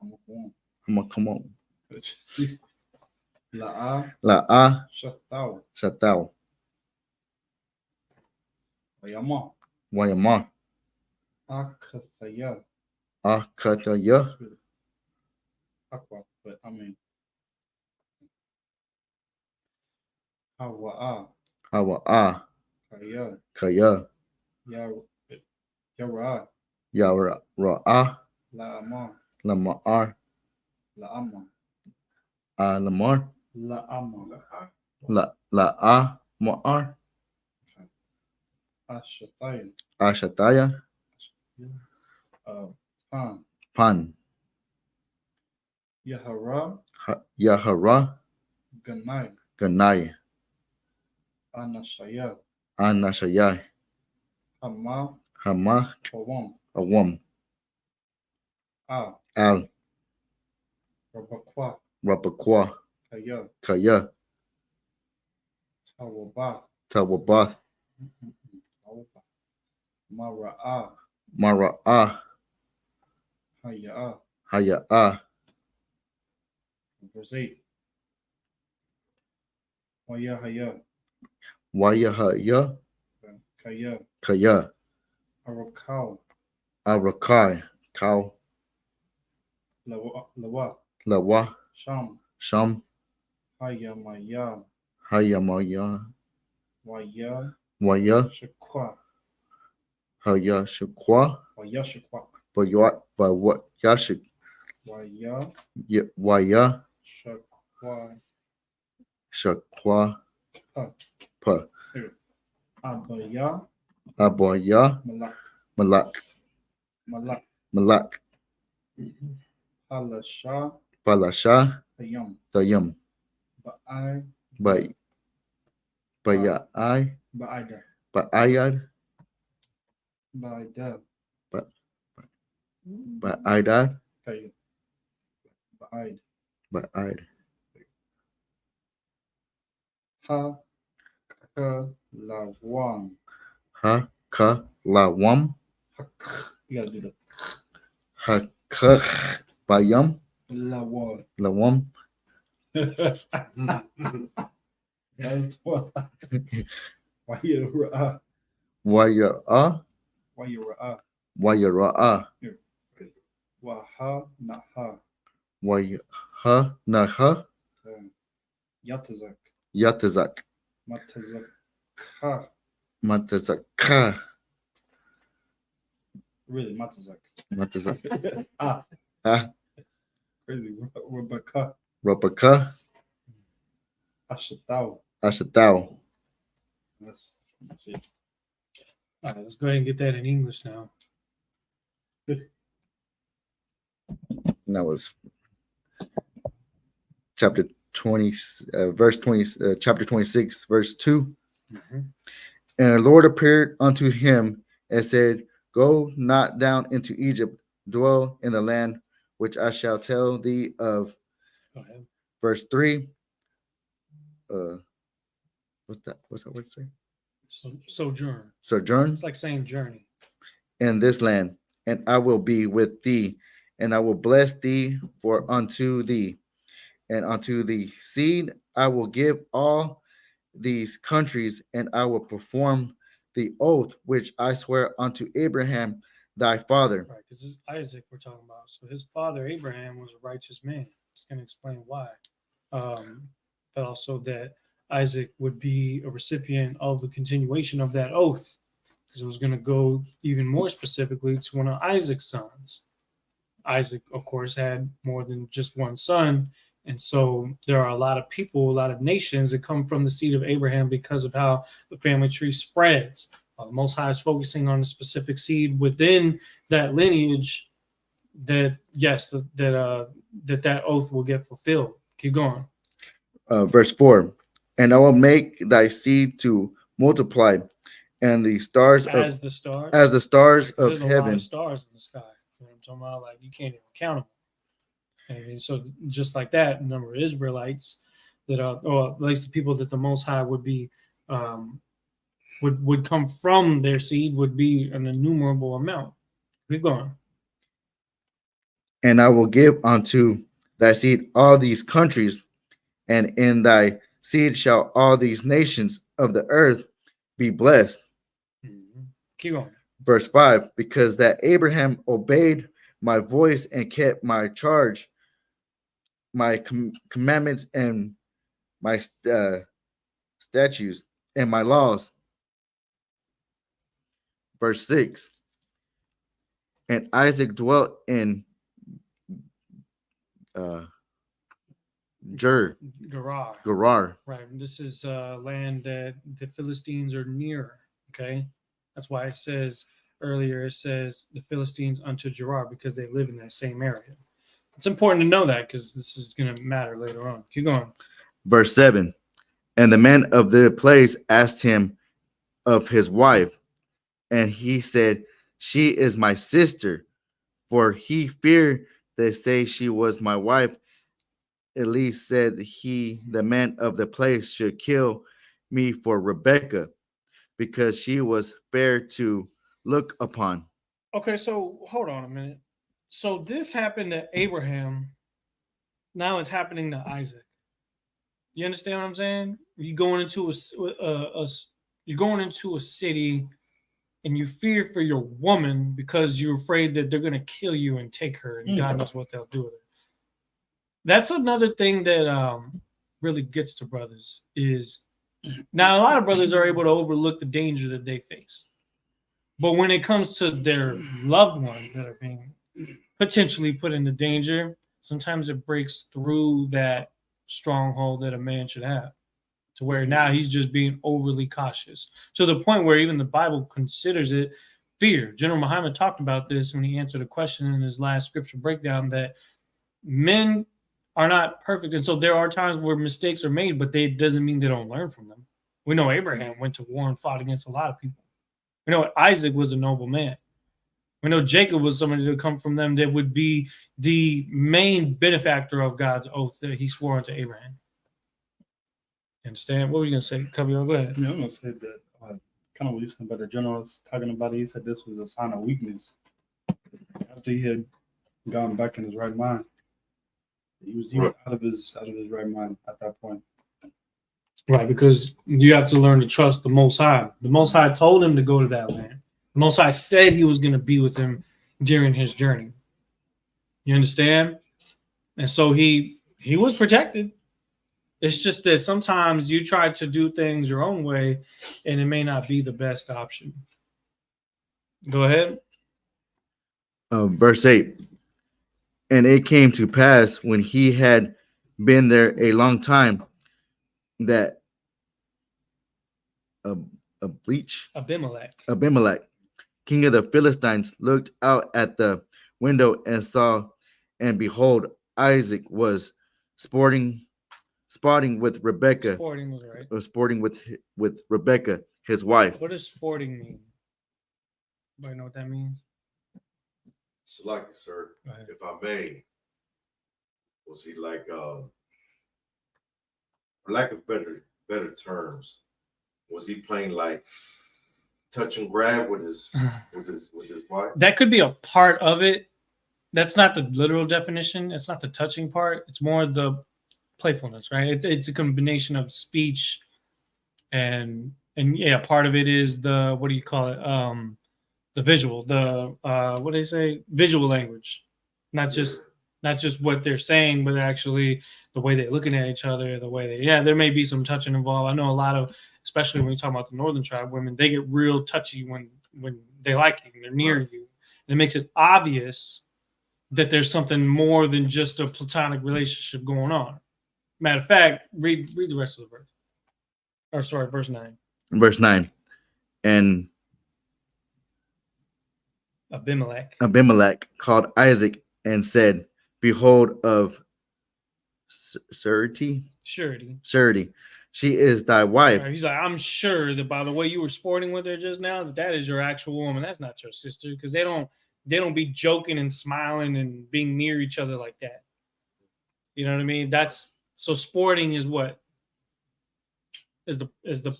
Hamakwa. Hamakamon, La'a. La, Shathau. Satao, Wayama. Wayama, Akathaya. Akataya, Aqua, but I mean Hawa'a, Hawa'a, Kaya, Kaya, Ya Yara, Yara'a, La'ama, Lamar, La'ama, Lamar, La'ama, La'a, Ma'ar, Ashataya, Ashataya, Pan, Pan, Yahara, Yahara, Ganai, Ganai, Anashaya, Anashayai, Hama, Hama, Hawam, Awam, Al, Al, Rabakwa, Rapakwa, Kaya, Kaya, Tawaba, Tawabath, Tawaba, Mara'a, Mara'a, Haya'a, Haya'a, verse 8. Wayahaya, Wayahaya, Kaya, Kaya, Arakal, Arakai, Kau, Lawa, Lawa, Sham, Sham, Hayamaya, Hayamaya, Waya, Waya, Shakwa, Hayashakwa, Wayashakwa, Bayat, Yashik, Waya, Waya, Shakwa, Shakwa, Pa, Pa, Abaya, Abaya, Malak, Malak, Malak, Malak, Halasha, Palasha, Hayam, Tayam, Ba'ai, Bay, Bayai, Ba'ida, Bayad, Ba'ida, Baidad, Kaya, Ba'id, Baid, Ha, Ka, Lawan, Ha, Ka, Lawam, you gotta do that. Ha, Ka, Bayam, Lawan. Lawam, That's what. Why you ra'a? Waya, Why you ra'a? Wayara, Waha naha. Wayha, Naha, Yatazak. Yatazak, Matazakha. Matazaka, Really, Matazak. Matazak, Ah, Ha, crazy. Rebecca. Rabaka, Ashatau. Ashatau. Let's see. All right, let's go ahead and get that in English now. And that was chapter 20, verse 20, chapter 26, verse 2. Mhm. And the Lord appeared unto him and said, Go not down into Egypt, dwell in the land which I shall tell thee of. Go ahead. Verse 3. What's that word say? Sojourn. Sojourn It's like saying journey. in this land, and I will be with thee, and I will bless thee for unto thee, and unto the seed I will give all these countries, and I will perform the oath which I swear unto Abraham thy father. Right, because this is Isaac we're talking about. So his father Abraham was a righteous man. It's going to explain why. But also that Isaac would be a recipient of the continuation of that oath. Because it was going to go even more specifically to one of Isaac's sons. Isaac, of course, had more than just one son. And so there are a lot of people, a lot of nations that come from the seed of Abraham because of how the family tree spreads. The Most High is focusing on a specific seed within that lineage that, yes, that oath will get fulfilled. Keep going. Verse 4. And I will make thy seed to multiply, and the stars As of the stars. as the stars Right, 'cause of there's a lot heaven. of stars in the sky. You know what I'm talking about? Like you can't even count them. And so just like that, the number of Israelites that are, or at least the people that the Most High would be, would come from their seed would be an innumerable amount. Keep going. And I will give unto thy seed all these countries, and in thy seed shall all these nations of the earth be blessed. Mm-hmm. Keep going. Verse 5. Because that Abraham obeyed my voice and kept my charge my commandments and my statutes and my laws. Verse 6. And Isaac dwelt in Gerar. Right. This is land that the Philistines are near. Okay. That's why it says earlier, it says the Philistines unto Gerar, because they live in that same area. It's important to know that because this is going to matter later on. Keep going. Verse 7. And the man of the place asked him of his wife, and he said, she is my sister. For he feared they say she was my wife. At least said he, the man of the place, should kill me for Rebekah, because she was fair to look upon. Okay, so hold on a minute. So this happened to Abraham. Now it's happening to Isaac. You understand what I'm saying? You're going into a city, and you fear for your woman because you're afraid that they're going to kill you and take her, and God knows what they'll do with her. That's another thing that really gets to brothers is now a lot of brothers are able to overlook the danger that they face. But when it comes to their loved ones that are being potentially put into danger, sometimes it breaks through that stronghold that a man should have, to where now he's just being overly cautious, to the point where even the Bible considers it fear. General Muhammad talked about this when he answered a question in his last scripture breakdown, that men are not perfect. And so there are times where mistakes are made, but they doesn't mean they don't learn from them. We know Abraham went to war and fought against a lot of people. We know Isaac was a noble man. We know Jacob was somebody to come from them that would be the main benefactor of God's oath that he swore unto Abraham. Understand? What were you going to say? Kabir, go ahead. Yeah, I'm going to say that kind of what you said about the general was talking about it. He said this was a sign of weakness. After he had gone back in his right mind, he was out of his right mind at that point. Right, because you have to learn to trust the Most High. The Most High told him to go to that land. The Most High said he was going to be with him during his journey. You understand? And so he was protected. It's just that sometimes you try to do things your own way, and it may not be the best option. Go ahead. Verse 8. And it came to pass when he had been there a long time that Abimelech, king of the Philistines, looked out at the window and saw, and behold, Isaac was spotting with Rebekah. Sporting was right. Sporting with Rebekah, his wife. What does sporting mean? Anybody know what that means? Select, sir, if I may. Was he like, for lack of better terms, was he playing like touch and grab with his wife? That could be a part of it. That's not the literal definition. It's not the touching part. It's more the playfulness, right? It's a combination of speech and yeah, part of it is the, what do you call it? The visual, what do they say? Visual language, not just what they're saying, but actually the way they're looking at each other, the way there may be some touching involved. I know a lot of, especially when you talk about the Northern tribe women, they get real touchy when they like you and they're near you. And it makes it obvious that there's something more than just a platonic relationship going on. Matter of fact, read the rest of the verse. Or sorry, verse 9. Verse 9. And Abimelech called Isaac and said, behold, of surety, she is thy wife. Right, he's like, I'm sure that by the way you were sporting with her just now, that is your actual woman. That's not your sister, because they don't be joking and smiling and being near each other like that. You know what I mean? So sporting is what? Is the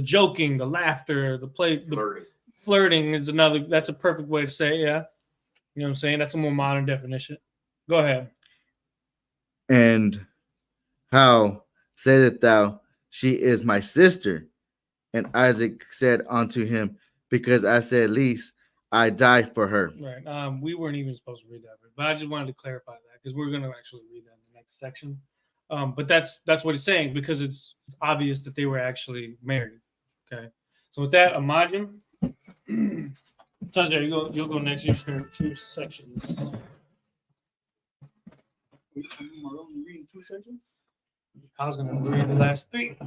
joking, the laughter, the play, the flirting is another. That's a perfect way to say it, yeah. You know what I'm saying? That's a more modern definition. Go ahead. And how saidst thou, she is my sister? And Isaac said unto him, because I said, least I die for her. Right. We weren't even supposed to read that, but I just wanted to clarify that because we're going to actually read that in the next section. But that's what it's saying because it's obvious that they were actually married. Okay. So with that, Imagine. Sanjay, you'll go next. You're just going to 2 sections. Reading 2 sections. I was going to read the last 3.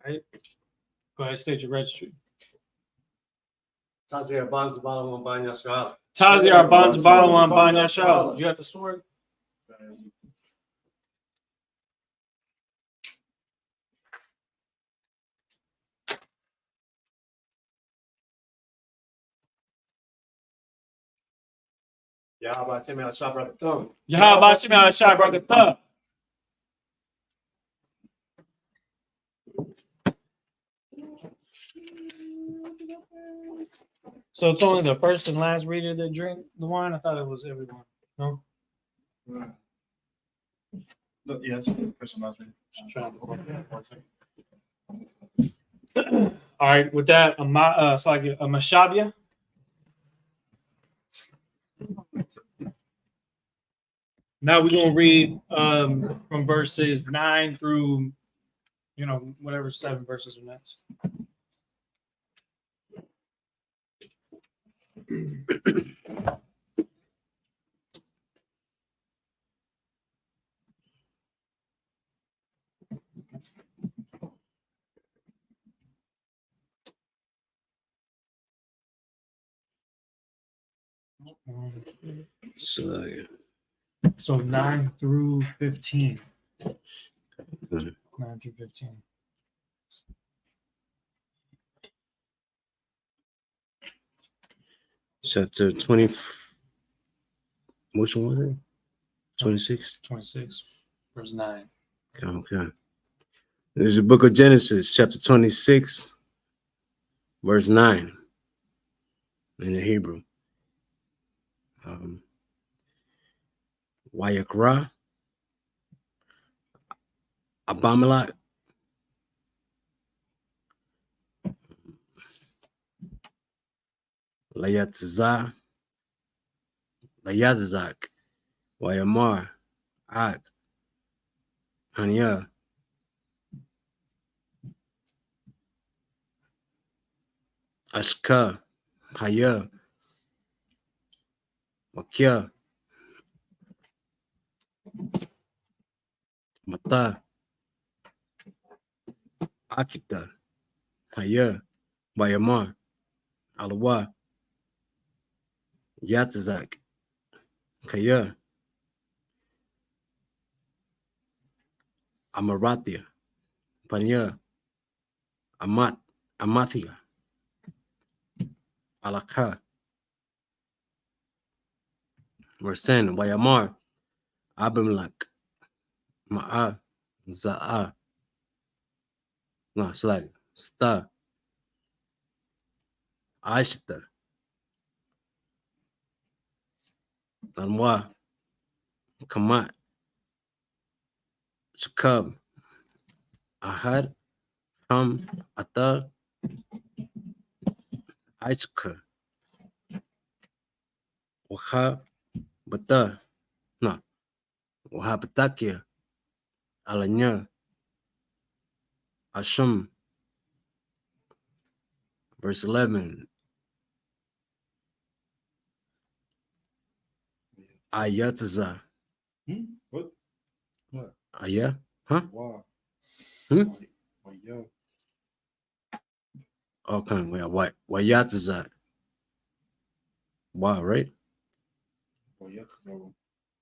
Right. Go ahead, state your registry. Tazi Arbanz Balawan Banya Shah. Tazi Arbanz Balawan Banya Shah. You got the sword? Yahaba Shemi Al Shah Brakathum. Yahaba Shemi Al Shah Brakathum. So it's only the first and last reader that drink the wine? I thought it was everyone. No? Look, yes, first and last reading. Just trying to hold it for a second. All right, with that, so I get a Mashabia. Now we're gonna read from verses 9 through, whatever 7 verses are next. So 9 through 15. 9 through 15. Chapter 20. Which one was it? 26. 26, verse 9. Okay. There's the book of Genesis, chapter 26, verse 9 in the Hebrew. Wayakra, Abimelech, Layatzak, Wayamar, Ak, Hania, Ashka, Haya, Wakia, Mata, Akita, Haya, Wayamar, Alawa, Yatzak, Kaya, Amarathia, Panya, Amathia, Alaka, Mersen, Wayamar, Abimelech, Ma'a, Za'a, no, Slag, Sta, Ashta, Nanwa, Kamat, Shakab, Ahad, Ham, Ata, Aichka, Waha, Bata, no, Waha Batakia, Alanya, Ashum, verse 11, Ayataza, What? What? Aya, huh? Wow. Yo. Okay, well, Wayataza, wow, right?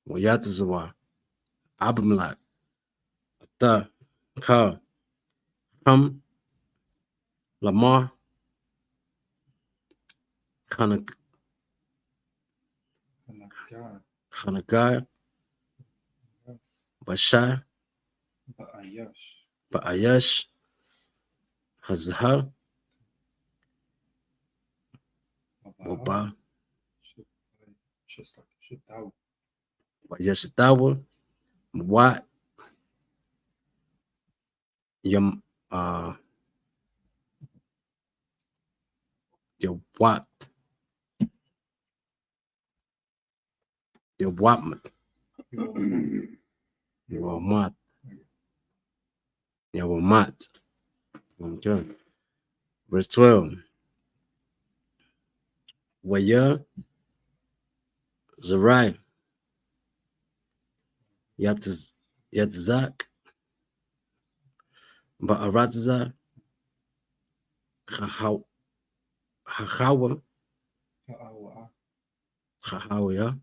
Wayataza, Abimelech, Ata, Ka, Ham, Lamar, Hanagai, Bashai, Ba'ayash, Hazah, Waba, Wayashitawa, Wat, Yam, Wat, Yawatmat. Yawamat. Yawamat. Okay. Verse 12. Waya Zerai Yatzak Ba'aratza Hahawa Hahawaya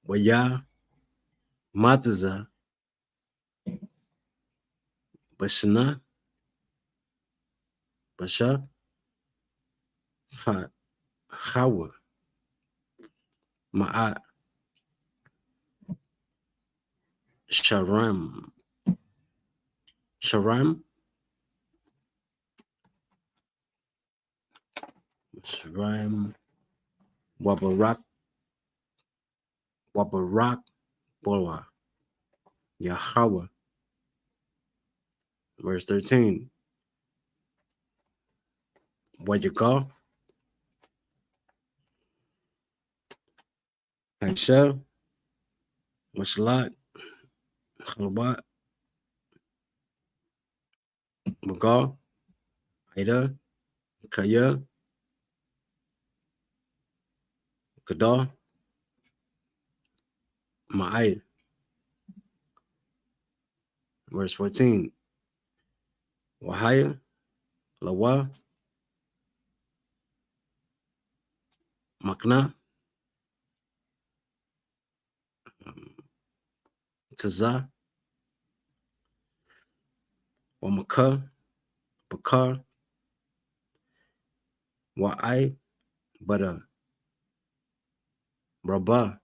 Waya Matza Bashana Basha Hawa Ma'at Sharam Wabarak Bola Yahweh. Verse 13. What you call? Haishel, Mashlat, Chalabat, Magal, Ida, Kaya, Kadal, Ma'ai. Verse 14. Wahaya, Lawa, Makna, Tazah, Wamaka, Bakar, Wa'ai, Bada, Rabah,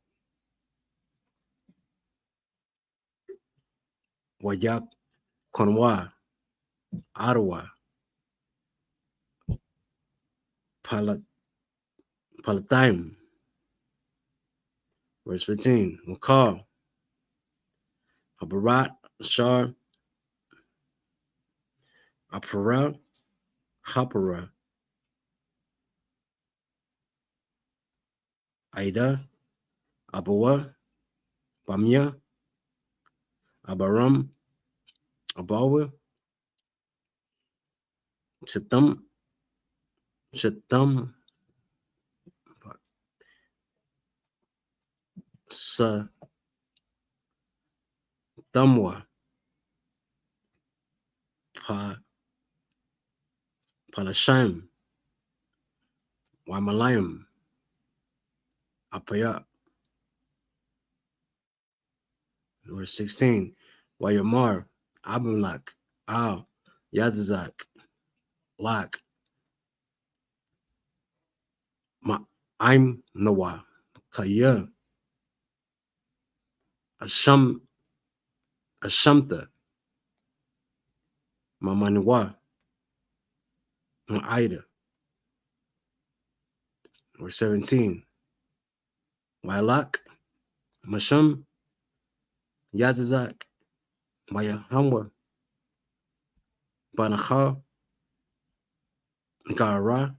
Wayak, Konwa, Ottawa, Palatime. Verse 15. Wakal, Habarat, Shar, Apara, Hapara, Aida, Abawa, Bamia, Abaram, Abawa, Shatam, Satamwa, Palashim, Wamalayim, Apaya. Verse 16. Wayamar, Abimelech, Al, Yazazak, Lak, Ma'im Noah, Kaya, Ashamta, Mamaniwa, Ma'ida. Verse 17. Wailak, Masham, Yazazak, Mayahamwa, Banacha, Gara,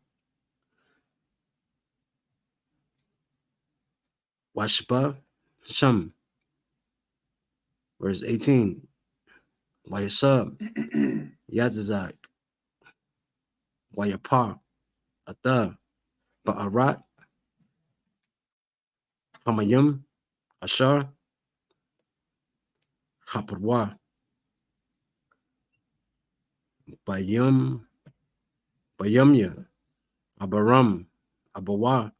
Washba, Sham. Verse 18. Wayasab, Yazazak, Wayapar, Atha, Ba'arat, Hamayim, Ashar, Haparwa, Bayamya, Abaram, Abawa,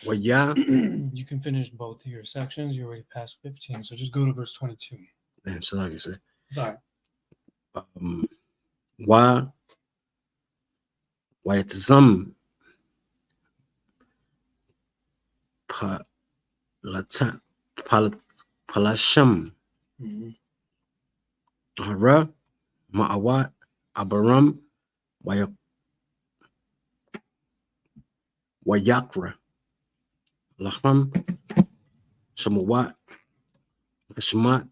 Waya. You can finish both of your sections. You're already past 15, so just go to verse 22. Damn, so like I said. Sorry. Why to some Palasham, Hara, Ma'awat, Abaram, Wayakra, Lacham, Samawat, Ashmat,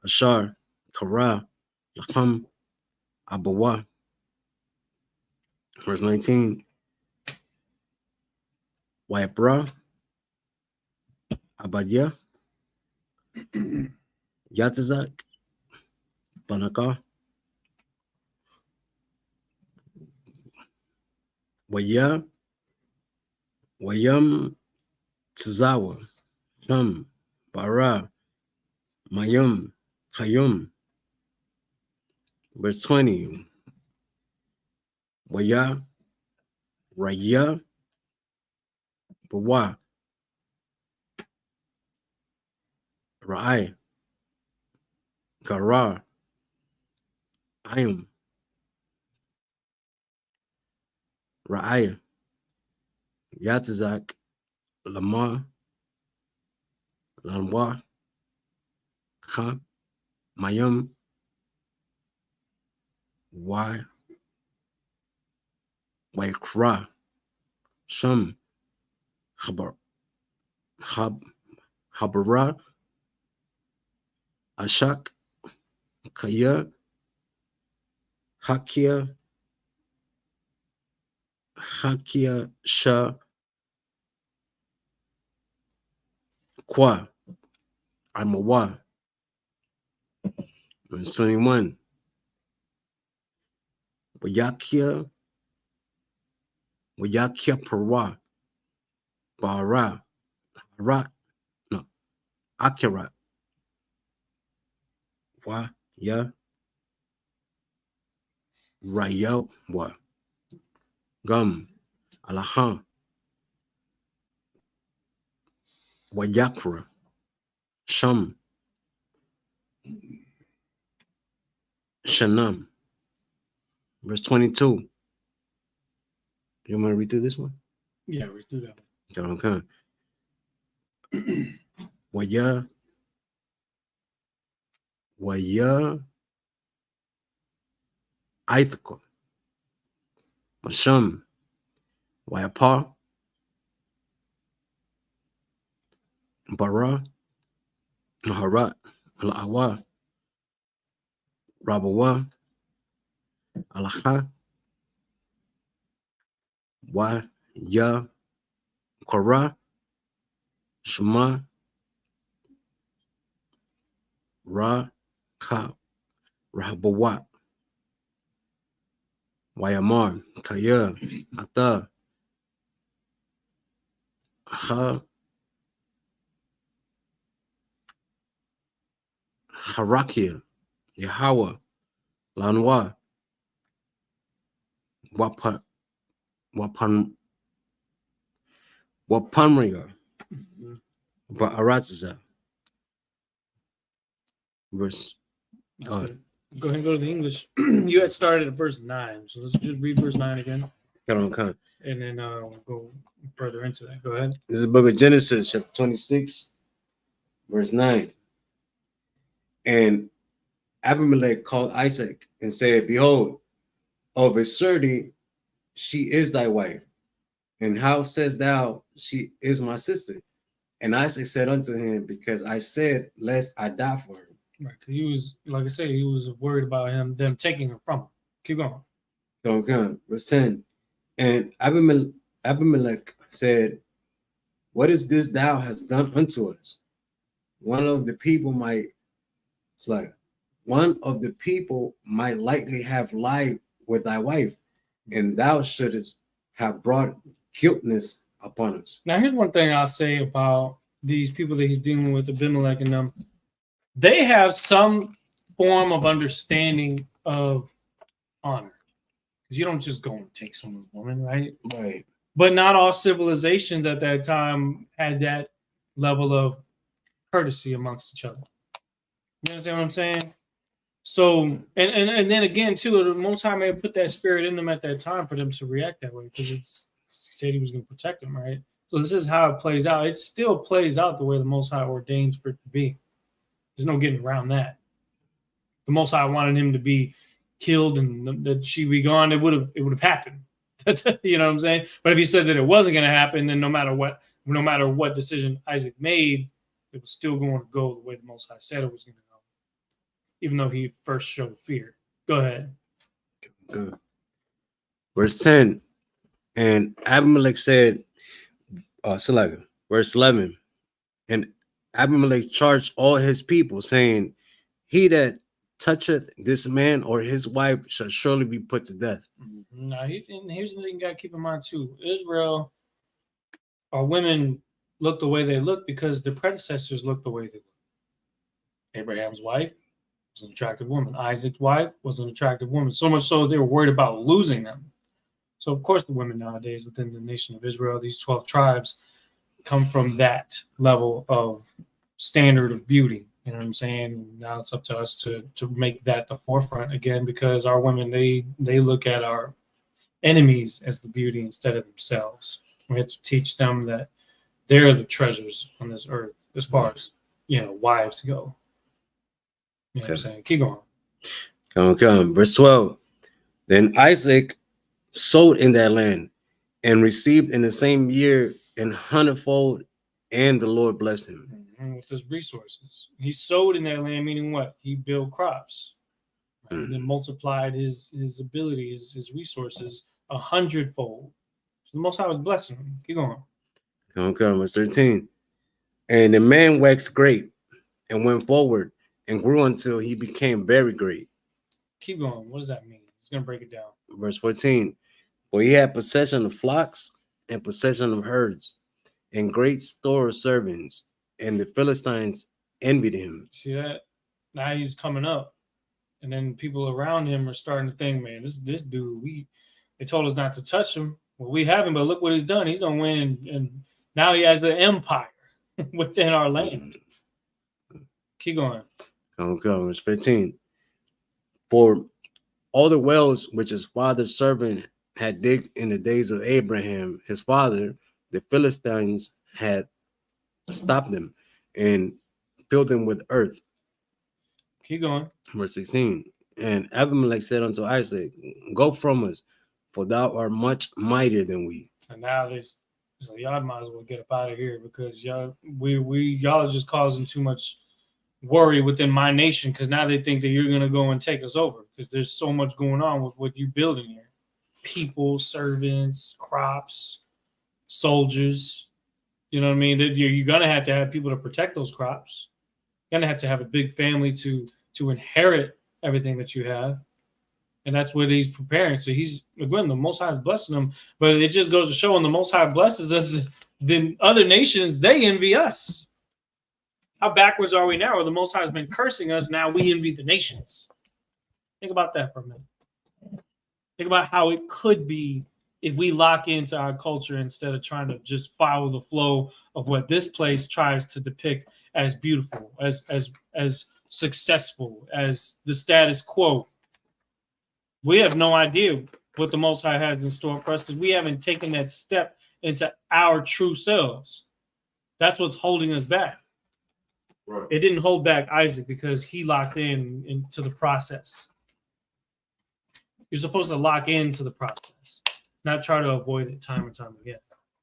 Ashar, Kara, Lacham, Abawa, Verse 19. Waipra, Abadia, Yatzizak, Banaka, Waya, Wayam, Tzawa, Sham, Bara, Mayum, Hayum. Verse 20. Waya, Raya, Bawa, Rai, Kara, Ayum, Raya, Yatzizak, Lama, Lanwa, Kha, Mayum, Waikra, Sham, Habar, Habara, Ashak, Kaya, Hakia, Sha, Kwa, Amawa. Verse 21. Wayakia Para, Bara, no, Akira, Wa, Ya, Raya, Wa, Gum, Alaha, Wayakra, Sham, Shanam. Verse 22. You want to read through this one? Yeah, we do that. Okay. Waya, Aithako, Masham, Wayapa, Bara, Naharat, Ala'awa, Rabawa, Alaha, Wa, Ya, Kora, Shema, Ra, Ka, Rahabawa, Wayamar, Kaya, Ata, Ha, Harakia, Yahweh, Lanwa, Wapanriga, Ba'aratza. Verse. That's good. Go ahead and go to the English. You had started at verse 9, so let's just read verse 9 again, Okay. and then we'll go further into that. Go ahead. This is the book of Genesis, chapter 26, verse 9. And Abimelech called Isaac and said, Behold, of a surety she is thy wife. And how sayest thou, she is my sister? And Isaac said unto him, Because I said, lest I die for her. Right, because he was, like I said, he was worried about them taking her from him. Keep going. Okay, verse 10. And Abimelech said, What is this thou hast done unto us? One of the people might likely have lied with thy wife, and thou shouldest have brought guiltness upon us. Now, here's one thing I'll say about these people that he's dealing with, Abimelech and them. They have some form of understanding of honor. Because you don't just go and take someone's woman, right? Right. But not all civilizations at that time had that level of courtesy amongst each other. You understand what I'm saying? So, and then again, too, the Most High may have put that spirit in them at that time for them to react that way, because he said he was going to protect them, right? So this is how it plays out. It still plays out the way the Most High ordains for it to be. There's no getting around that. The Most High wanted him to be killed and that she be gone. It would have happened. That's, you know what I'm saying? But if he said that it wasn't going to happen, then no matter what decision Isaac made, it was still going to go the way the Most High said it was going to go, even though he first showed fear. Go ahead. Good. verse 10. And Abimelech said, Selah, verse 11. And Abimelech charged all his people, saying, he that toucheth this man or his wife shall surely be put to death. Now, and here's the thing you got to keep in mind too. Israel, our women look the way they look because the predecessors looked the way they looked. Abraham's wife was an attractive woman. Isaac's wife was an attractive woman. So much so they were worried about losing them. So, of course, the women nowadays within the nation of Israel, these 12 tribes, come from that level of standard of beauty. You know what I'm saying? Now it's up to us to make that the forefront again, because our women, they look at our enemies as the beauty instead of themselves. We have to teach them that they're the treasures on this earth as far as, wives go. You know what I'm saying? Keep going. Come. Verse 12. Then Isaac sowed in that land and received in the same year an hundredfold, and the Lord blessed him. With his resources. He sowed in that land, meaning what? He built crops. Right? And then multiplied his ability, his resources 100-fold. So the Most High was blessing him. Keep going. Come. Verse 13. And the man waxed great and went forward and grew until he became very great. Keep going. What does that mean? He's going to break it down. Verse 14. For he had possession of flocks and possession of herds and great store of servants, and the Philistines envied him. See that? Now he's coming up, and then people around him are starting to think, man, this dude, they told us not to touch him. Well, we haven't, but look what he's done. He's going to win, and now he has an empire within our land. Keep going. Verse 15. For all the wells which his father's servant had digged in the days of Abraham, his father, the Philistines had stopped them and filled them with earth. Keep going. Verse 16. And Abimelech said unto Isaac, go from us, for thou art much mightier than we. And now so y'all might as well get up out of here, because y'all are just causing too much worry within my nation, because now they think that you're gonna go and take us over, because there's so much going on with what you building here. People, servants, crops, soldiers. You know what I mean? That you're gonna have to have people to protect those crops. You're gonna have a big family to inherit everything that you have, and that's what he's preparing. So he's, again, the Most High is blessing them, but it just goes to show, when the Most High blesses us, then other nations, they envy us. How backwards are we now? Where the Most High has been cursing us, now we envy the nations. Think about that for a minute. Think about how it could be if we lock into our culture instead of trying to just follow the flow of what this place tries to depict as beautiful, as successful, as the status quo. We have no idea what the Most High has in store for us, because we haven't taken that step into our true selves. That's what's holding us back. Right. It didn't hold back Isaac because he locked into the process. You're supposed to lock into the process, not try to avoid it time and time again.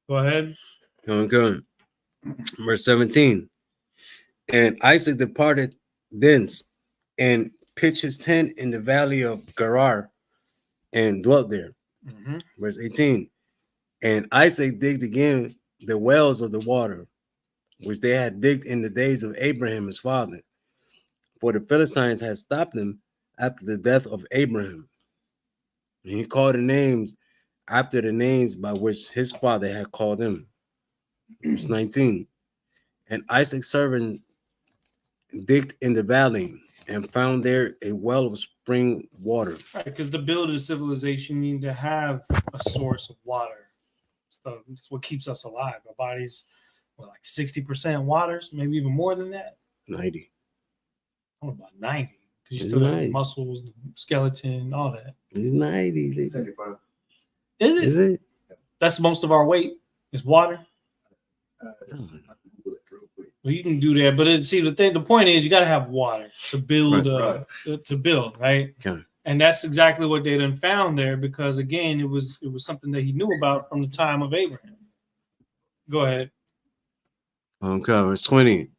Go ahead. Going. Verse 17. And Isaac departed thence and pitched his tent in the valley of Gerar and dwelt there. Mm-hmm. Verse 18. And Isaac digged again the wells of the water, which they had digged in the days of Abraham his father, for the Philistines had stopped them after the death of Abraham. And he called the names after the names by which his father had called them. Verse 19. And Isaac's servant digged in the valley and found there a well of spring water. Right, because the build of civilization need to have a source of water. So it's what keeps us alive. Our bodies were like 60% waters, maybe even more than that. 90. I don't know about 90. Because you still have muscles, the skeleton, all that. It's 90. 75. Is it? That's most of our weight is water. Well, you can do that, but the point is, you got to have water to build, right? Okay. And that's exactly what they done found there, because again, it was something that he knew about from the time of Abraham. Go ahead. Okay, verse 20.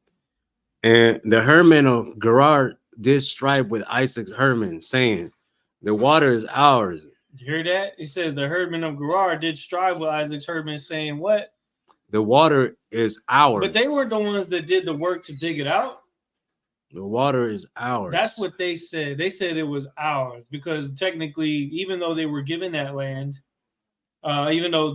And the herdsmen of Gerar did strive with Isaac's herdsmen, saying, the water is ours, You hear that? He says the herdmen of Gerar did strive with Isaac's herdmen, saying what? The water is ours. But they weren't the ones that did the work to dig it out. The water is ours. That's what they said. They said it was ours because technically, even though they were given that land, even though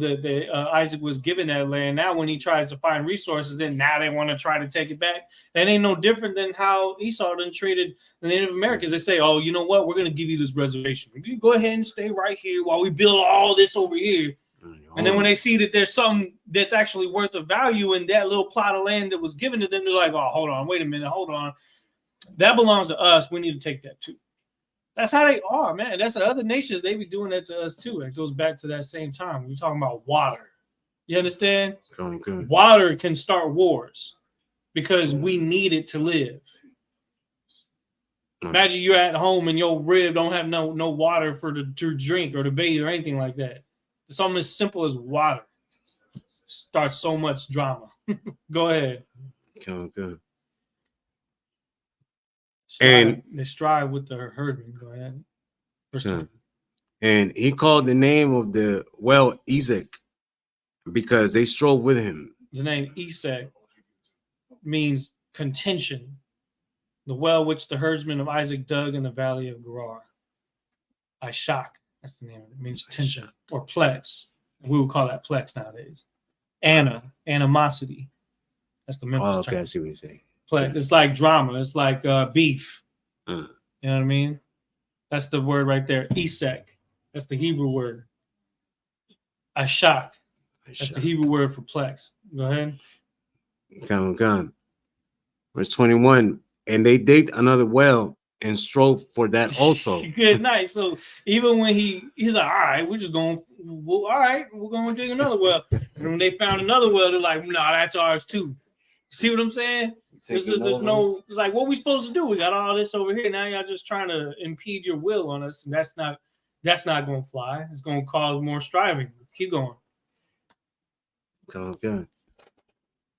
Isaac was given that land, now when he tries to find resources, then now they want to try to take it back. That ain't no different than how Esau done treated the Native Americans. They say, oh, you know what? We're going to give you this reservation. You go ahead and stay right here while we build all this over here. And then when they see that there's something that's actually worth of value in that little plot of land that was given to them, they're like, oh, hold on, wait a minute, hold on. That belongs to us. We need to take that too. That's how they are, man. That's the other nations. They be doing that to us too. It goes back to that same time. We're talking about water. You understand? Good. Water can start wars because we need it to live. Imagine you're at home and your rib don't have no water to drink or to bathe or anything like that. Something as simple as water starts so much drama. Go ahead. Good. They strive with the herdmen. Go ahead. And he called the name of the well Isaac because they strove with him. The name Isaac means contention. The well which the herdsmen of Isaac dug in the valley of Gerar. Isupk, that's the name of it. It means tension or plex. We would call that plex nowadays. Animosity. That's the Memphis term. I see what you're saying. It's like drama. It's like beef. You know what I mean? That's the word right there. Isaac. That's the Hebrew word. Isupk. That's the Hebrew word for plex. Go ahead. Come. Verse 21. And they digged another well and strove for that also. Good night. So even when he's like, all right, we're going to dig another well. And when they found another well, they're like, no, that's ours too. See what I'm saying? It's like, what we supposed to do? We got all this over here. Now y'all just trying to impede your will on us. And that's not going to fly. It's going to cause more striving. Keep going. Okay.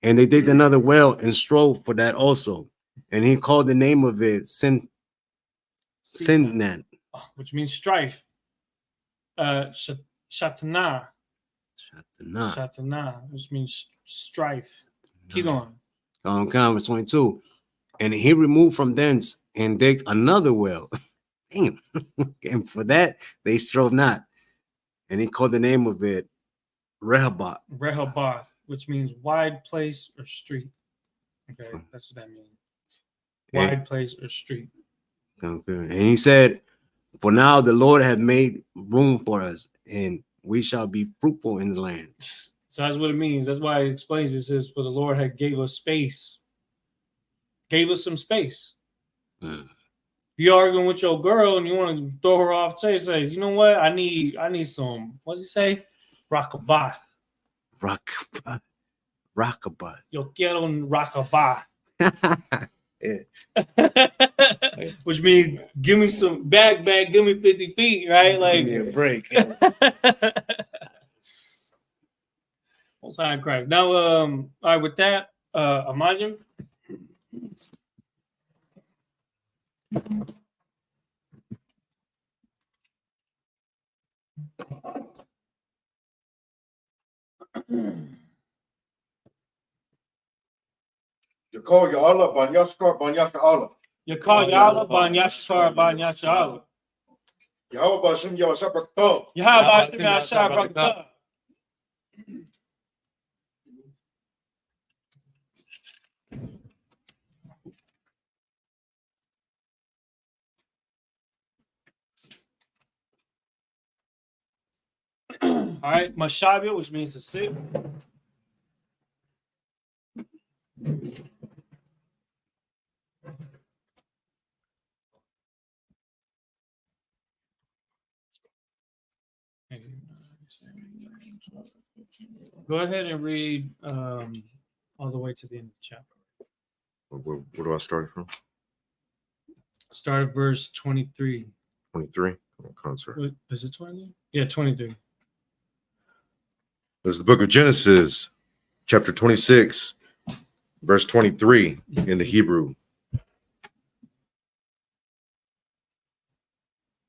And they digged another well and strove for that also. And he called the name of it Sinnan, which means strife. Shatana, which means strife. Keep going. Verse 22. And he removed from thence and digged another well. Damn. And for that they strove not. And he called the name of it Rehoboth, which means wide place or street. Okay, that's what that means. Wide place or street. Okay. And he said, for now the Lord hath made room for us, and we shall be fruitful in the land. So that's what it means. That's why it explains it. Says, for the Lord had gave us space. Gave us some space. If you're arguing with your girl and you want to throw her off, say, you know what? I need some, what does he say? Rockabye. Yo quiero un rockabye. Which means give me some back, give me 50 feet, right? Like, give me a break. Most High in Christ. Now, all right, with that, Imagine. Yakol Ya'ala Ban Yashkar Ban Yasha'ala. Yakol Ya'ala Ban Yashkar Ban Yasha'ala. Yahweh Bashim Yahweh Braktham. Yahweh Bashim Yahweh Braktham. All right, Mashabia, which means to sit. Go ahead and read all the way to the end of the chapter. Where do I start from? Start at verse 23. 23? Concert. What, is it 20? Yeah, 23. There's the book of Genesis, chapter 26, verse 23 in the Hebrew.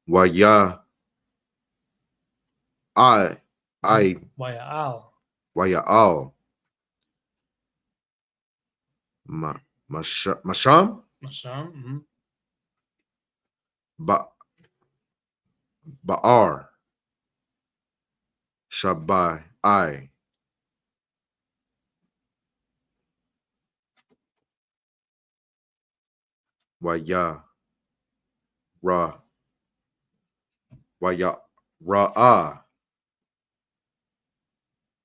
Waya I Waya'al. Waya'al. Masham Masham. Mm-hmm. Ba'ar Shabai I Waya Ra Waya Ra'a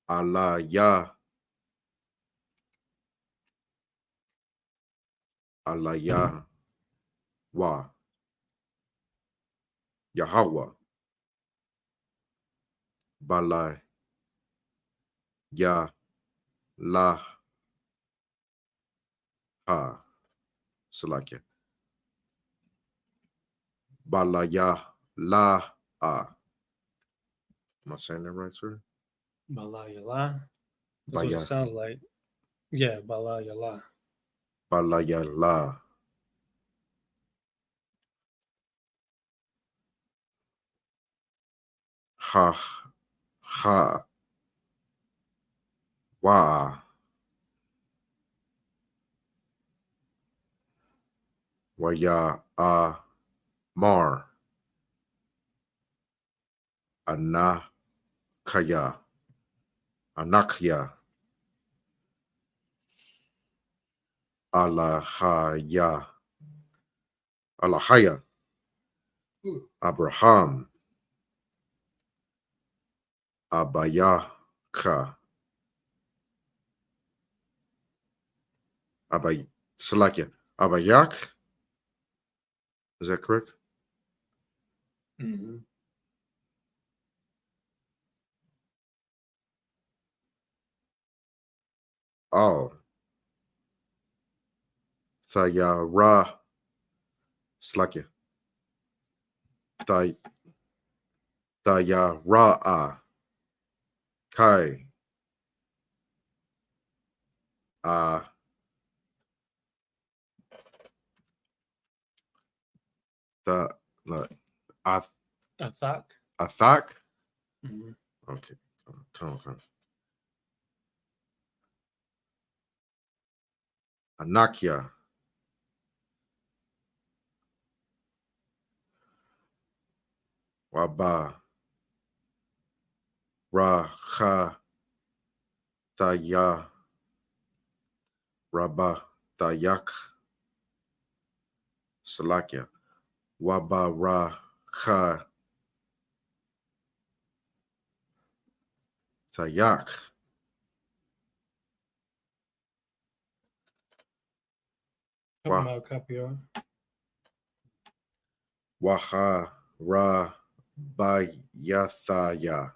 Allah Ya Allah Ya Wa Yahweh Balai Ya La Ha Salakia Balaya La Am I saying that right, sir? Balayala. That's what Baya it sounds like. Yeah, Balayala. Balaya La Ha Ha Wa Waya Mar Anakaya Anakya Alahaya Alahaya Abraham Abayaka Abay Salakia Abayak. Is that correct? Mm-hmm. Oh. Thayara Slakia. Thayara Kai the Athak. Athak. Mm-hmm. Okay. Come on. Anakia. Waba. Raha. Thaya. Rabba. Thayak. Salakia. Waba. Raha. Thayak. Copy. Waha. Ra. Bayathaya.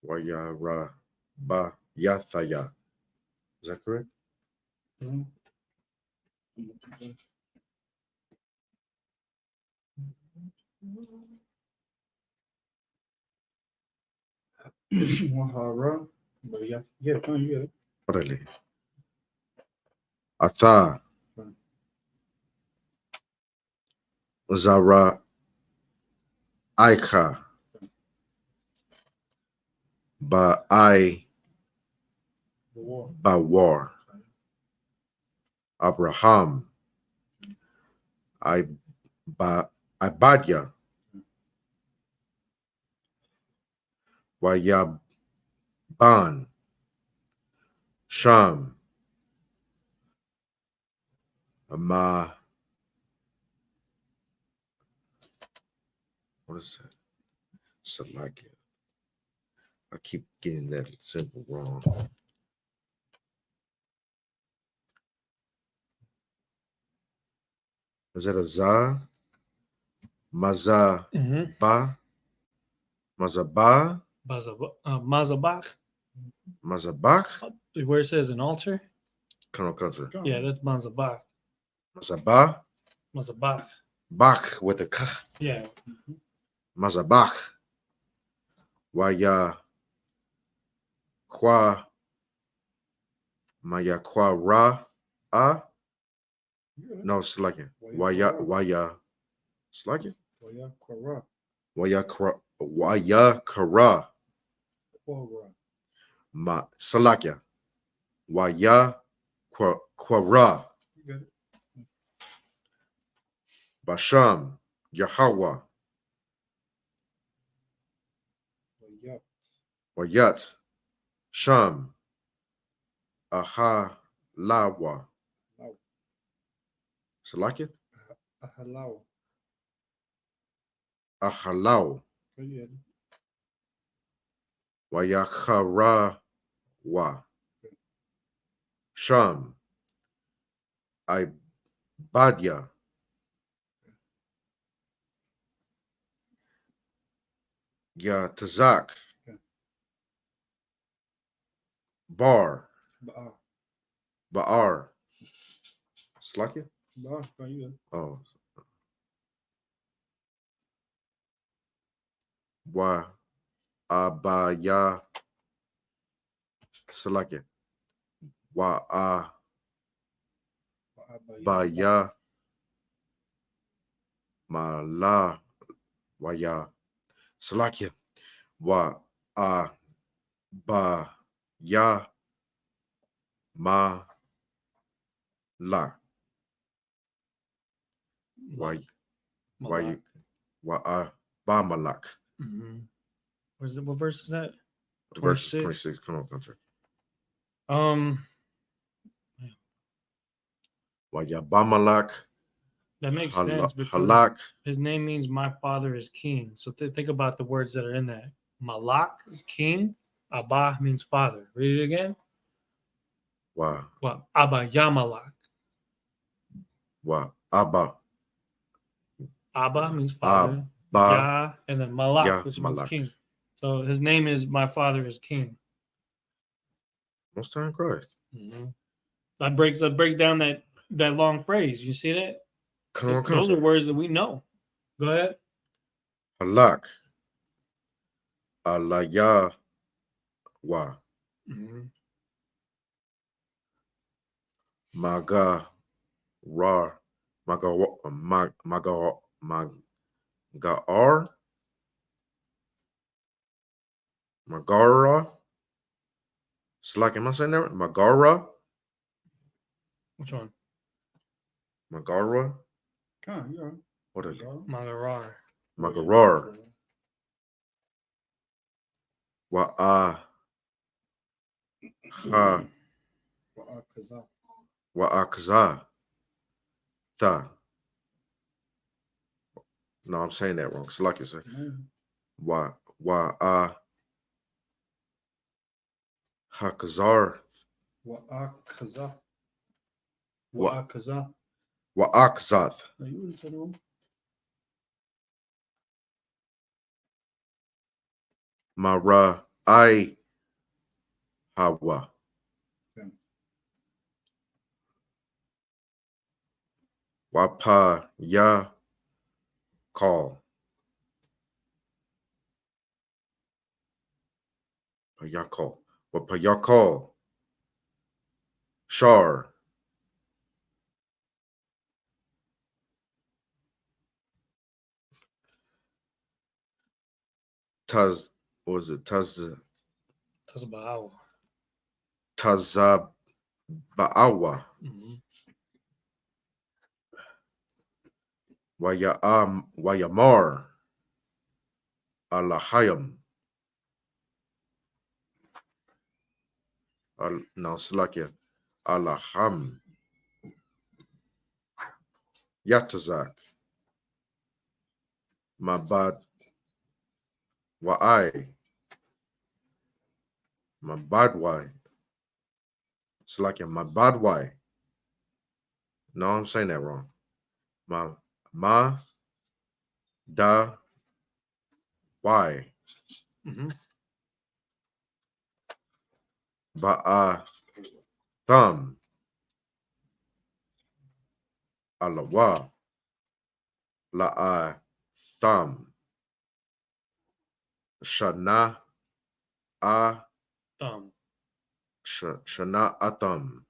Waya Ra Bayathaya. Is that correct? Mm-hmm. Wahara. But yeah, you get it. Really? Atha. Zara Aika Ba'ai Bawar Abraham Ibadya Wayaban Sham Ma what is that? Salakia. I keep getting that simple wrong. Is that a za? Maza Mm-hmm. ba? Mazaba? Mazabach. Mazabach? Where it says an altar. Colonel Country. Yeah, that's Mazabach. Mazaba? Mazabach. Bach with a k. Yeah. Mazabach. Waya Kwa Mayakwara. No, Slakin. Waya. Slakin? Wayakara. Wayakara. Quora. Salakia. Waya Kwara. You got it. Basham. Yahweh. Wayak. Wayat. Sham. Ahalawa. Wow. Salakia. Ahalau. Ahalau. Oh, yeah. Wayakarawa. Sham. Ibadia. Tazak. Okay. Bar. Ba'a. Baar. Slakia? Ba'a. Oh, you got it. Oh. Wa Abaya. Salakia. Wa Abaya. Mala. Waya. Salakia. Wa Abaya. Ma. La. Why? Malak. Why? Ba Malak. Mm-hmm. What verse is that? Verse 26. 26. Come on, country. Why ya Ba Malak? That makes sense because Halak. his name means my father is king. So think about the words that are in that. Malak is king. Abba means father. Read it again. Wa Well, Abba Yamalak. Abba. Abba means father. Abba. Ya and then Malak, Ya which Malak. means king. So his name is my father is king. Most time Christ. Mm-hmm. That breaks down that long phrase. You see that? Come on, Those country. are words that we know. Go ahead. Halak. Alaya. Wa. Mm-hmm. Maga. Ra. Maga. Maga. Magar. Magara. Slack, am I saying that right? Magara? Which one? Magara? Come on, you're on. What is it? Magarar. Magarar. Wa'a. Ha. Wa'akaza. Wa'akaza. Tha. No, I'm saying that wrong. Slack, you say. Wa'a. Hakazar. Wa'akaza. Wa- Wa'akaza. Wa'akzath. No, you wouldn't say it wrong. Mara. I. Hawa. Okay. Wapa. Ya. Call. Payakal. Wapayakal. Shar. Taz. What was it? Tazba'awa. Tazaba'awa. Mm-hmm. Wayamar. Alahayam. No, Slakia. Alaham. Yatazak. Mabad. Wa'ai. Mabadwai. Slakia. Mabadwai. No, I'm saying that wrong. Ma. Da. Why. Mm-hmm. Ba'a. Thumb. Alawa. La'a. Thumb. Shana. A. Thumb. Shana Atam.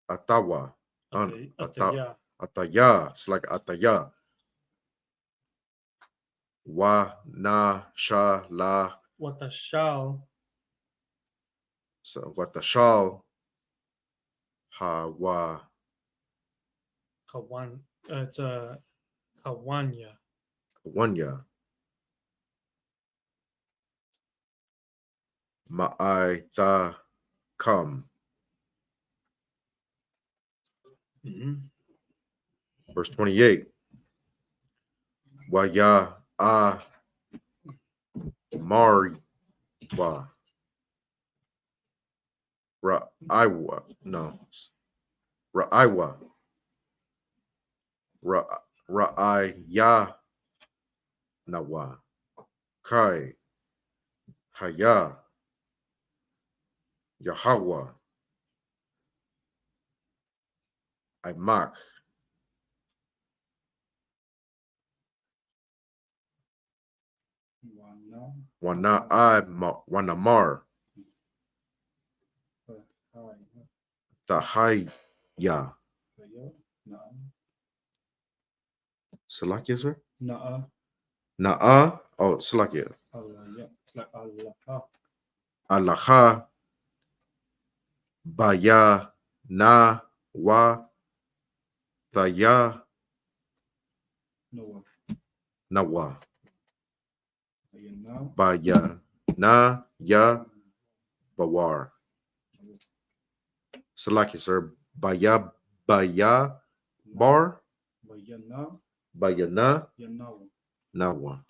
Atawa. Ataya. Ataya. It's like Ataya. Wa na sha la. What the shall. So what the shal. Ha wa. Kawan. It's a Kawanya. Wanya. Ma'ai tha come. Verse 28. Wa ya a mari wa. Ra'aiwa. No. Ra'aiwa. Ra'aya nawa. Kai. Haya. Yahweh. I mock. Wanamar. Tahaya. Salakia, sir? Na'a. Oh, Salakia. Alaha. Baya. Na. Wa. Thaya. Nawa. Baya. Na. Ya. Bawar. Salakia, sir. Baya. Bar. Bayana. Nawa.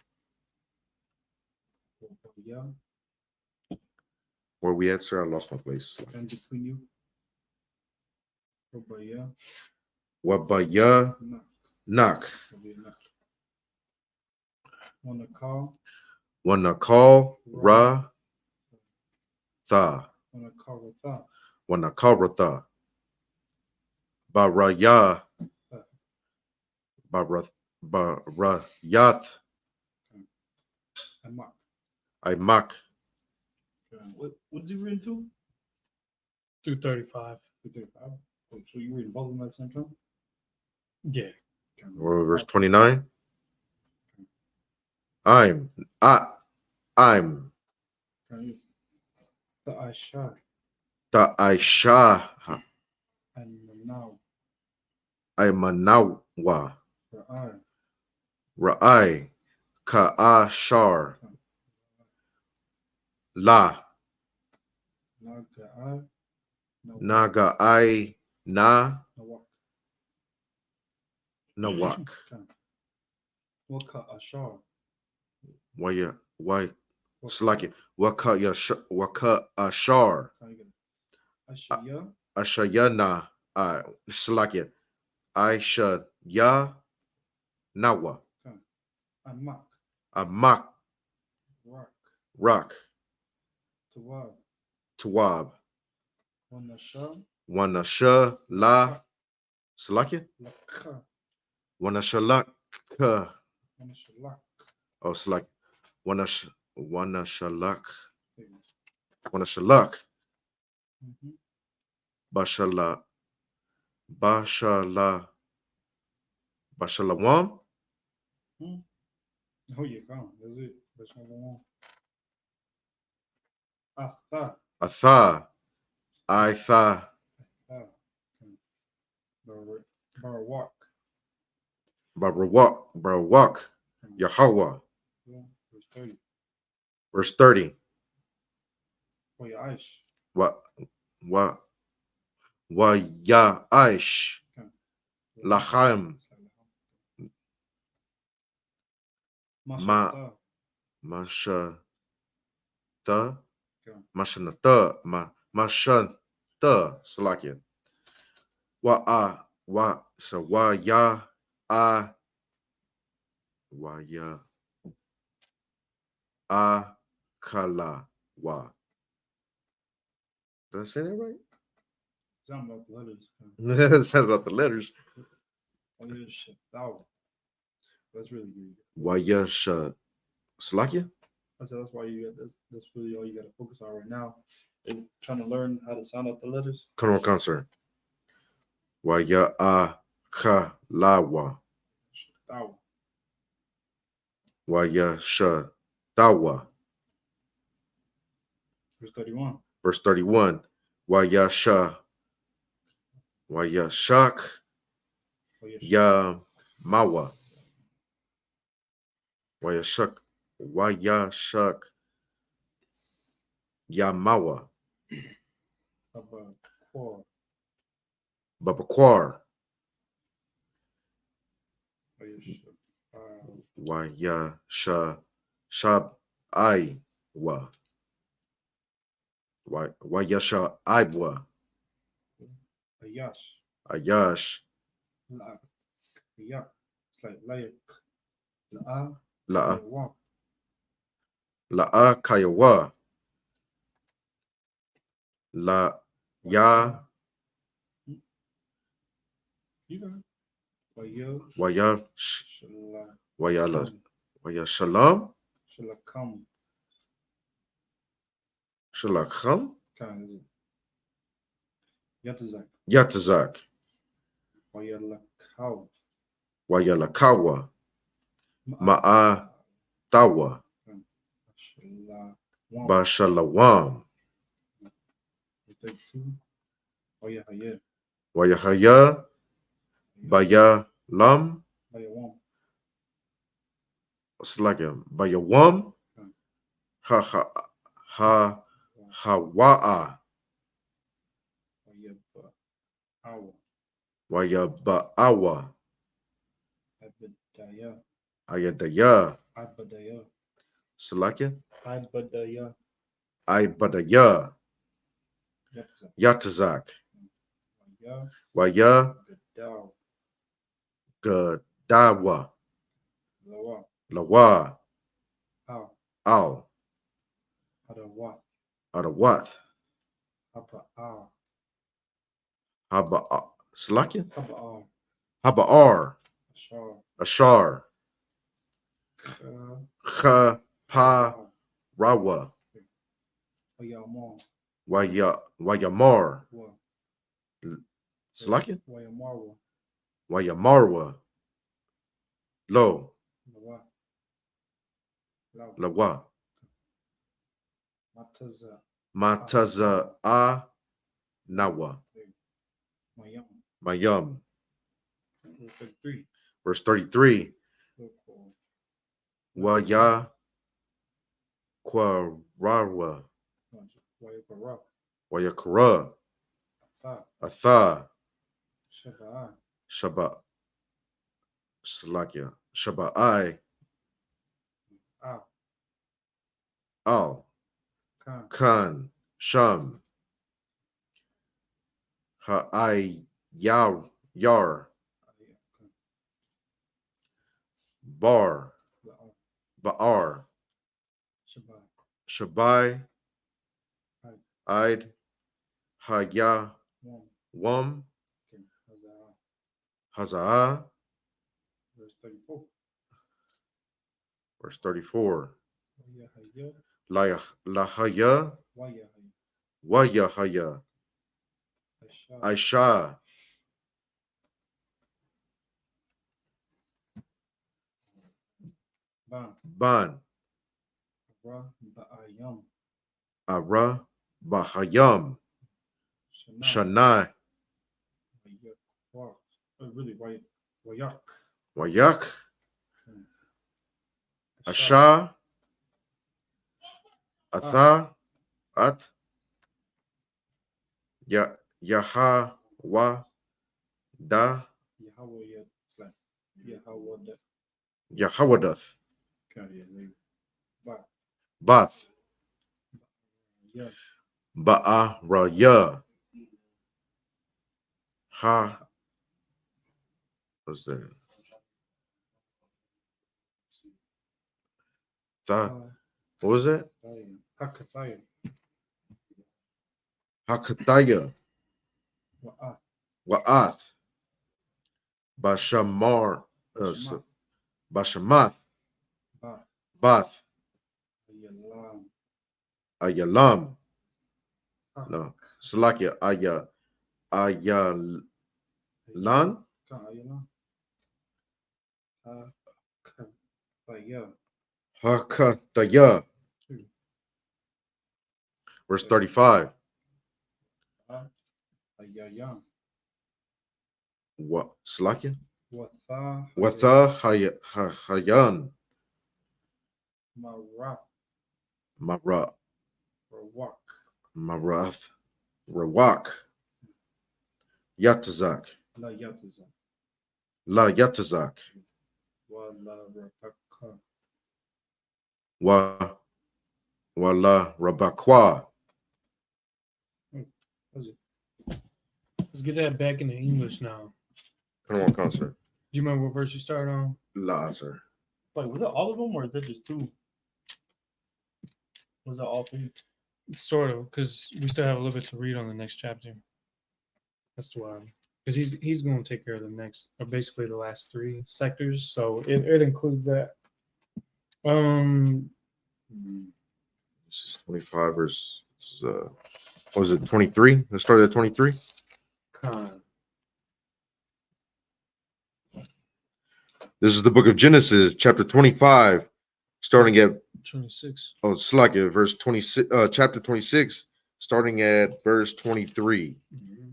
Where we at, sir? I lost my place. And between you. Wabaya. Knock. Wanna call. Ra. Tha. Wanna call Ratha. Baraya. Barayath. I mock. What's he reading to? 235. 235. Oh, so you reading both of them at the same time? Yeah. Or verse 29. I'm. The Aisha. The Aisha. And now. Imanawa. Ra'ai. Ka'ashar. La. Naga'ai. Na. Nawak. Waka Ashar. Why? Slaki. Waka Ashar. Ashaya. Ashayana. Slaki. Aisha. Ya. Nawa. Amak. Amak. Rock. Tawab. Wanasha. La. Slaki. Wanashalak. Oh, Slaki. Wanashalak. Bashala. Bashalawam. Oh, you can't. That's it. That's all I want. Atha. Itha. Barawak. Yahweh. Verse 30. Wa ya aish. Lachaim. Mashanata. Salakia. Wa ya kala wa. Did I say that right? Something about the letters. It sounds about the letters. Oh, yeah, shit. Oh, that's really good. Wayasha Salakia? I said that's why you get this. That's really all you got to focus on right now. And trying to learn how to sound out the letters. Colonel Concert. Waya Khalawa. Shatawa. Waya Shatawa. Verse 31. Verse 31. Waya Shak Ya Mawa. Waya Shak Ya Mawa. Babaquar. Waya Shab Iwa. Waya Sha Iwa. Ayash. Ayash. La'ak. Yeah. It's like layak. La'a. La'a. Wa. La'a Kayawa. La Ya You got it. Waya. Waya Shala. Waya Shalom. Shalakam. Shalacham. Kind is it? Yatazak. Yatazak. Waya lakaw. Waya Lakawa. Ma'a Tawa. Shalawam. Bashalawam. 32. Waya hayah. Waya Haya. Baya Lam. Waya wam. It's like a Bayawam. Hawa'a. Waya ba'awa. Waya Ba'awa. Abadaya. Ayadaya. Abadaya. Salakia. Abadaya. Ibadaya. Yatazak. Yatazak. Waya. Waya Gadaw. Gadawa. Lawa. Lawa. Aw. Al. Adawa. Adawat. Haba'a. Haba. Salakia. Haba'a. Haba'ar. Ashar. Ashar. Ka. Pa. Rawa. Wayamar. Wayamar. Wa. Salakia. Wayamarwa. Wayamarwa. Lo. Lawa. Law. Lawa. Mataza. Mataza a Nawa. Mayam. Mayam. 33. Verse 33. Waya Kwarawa. Wayakara. Wayakara. Atha. Atha. Shaba'a. Shaba. Salakia. Shaba'ai. Ah. Al. Khan. Khan. Sham. Ha'ai. Yar. Bar. Ba'ar. Shabai. Shabai. Id. Haya. Wam. Wam. Okay. Hazaa. Verse 34. Verse 34. Wayahaya. Lahaya. Wayahaya. Wayahaya. Aisha. Aisha. Ban. Ban. Ra. Ba'ayam. Ara. Bahayam. Shana. Shanai. Wayak. Really, Wayak. Wayak. Asha. Atha. At. Yahawa. Da. Yahweh. Yahweh. Yahawadath. Okay. Ba. Bath. Yeah. Ba'araya. Ha. What's that? What was that? Hakataya. Hakataya. Wa'at. Wa'ath. Bashamar. Bashamath. Ba. Bath. Ayalam. No, Salakia Ayalan. Hakataya. Verse 35. What? Salakia? Watha Hayan. Mara. Marath. Rawak. Yatazak. La Yatazak. Wa Wala Rabakwa. Let's get that back into English now. Come on, concert. Do you remember what verse you started on? La, sir. Wait, was it all of them or is it just two? Was it all three? Sort of, because we still have a little bit to read on the next chapter. That's why. Because he's going to take care of the next, or basically the last three sectors. So it includes that. This is 25 verse. This is, what was it, 23? Let's start at 23. This is the book of Genesis, chapter 25, starting at 26. Oh, it's like it, verse 26, chapter 26, starting at verse 23. Mm-hmm.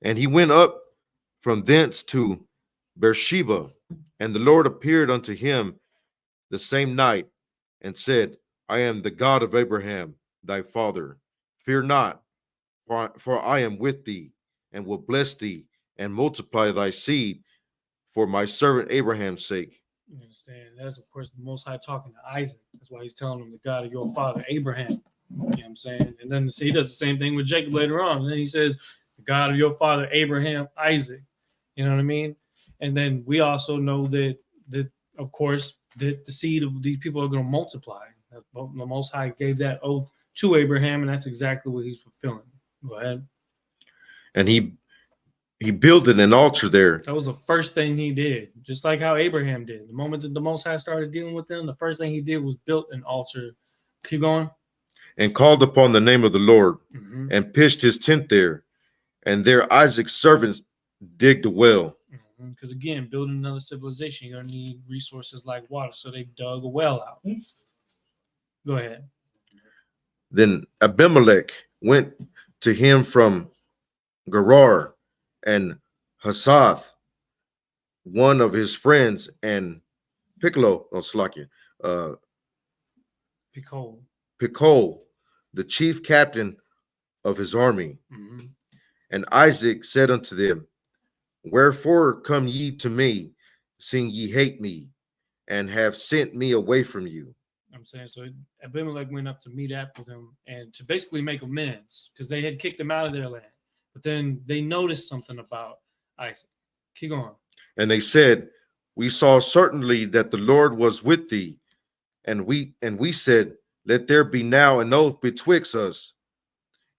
And he went up from thence to Beersheba, and the Lord appeared unto him the same night, and said, I am the God of Abraham, thy father. Fear not, for I am with thee, and will bless thee, and multiply thy seed for my servant Abraham's sake. You understand? That's, of course, the Most High talking to Isaac. That's why he's telling him the God of your father, Abraham. You know what I'm saying? And then he does the same thing with Jacob later on. And then he says, the God of your father, Abraham, Isaac. You know what I mean? And then we also know that of course, that the seed of these people are going to multiply. The Most High gave that oath to Abraham, and that's exactly what he's fulfilling. Go ahead. And he builded an altar there. That was the first thing he did, just like how Abraham did. The moment that the Most High started dealing with them, the first thing he did was built an altar. Keep going. And called upon the name of the Lord, Mm-hmm. and pitched his tent there. And there Isaac's servants digged a well. Because again, building another civilization, you're going to need resources like water. So they dug a well out. Go ahead. Then Abimelech went to him from Gerar, and Hasath, one of his friends, and Piccolo, Picol, the chief captain of his army. Mm-hmm. And Isaac said unto them, Wherefore come ye to me, seeing ye hate me, and have sent me away from you? I'm saying, so Abimelech went up to meet up with him and to basically make amends because they had kicked him out of their land. But then they noticed something about Isaac. Keep going. And they said, We saw certainly that the Lord was with thee, and we said, Let there be now an oath betwixt us,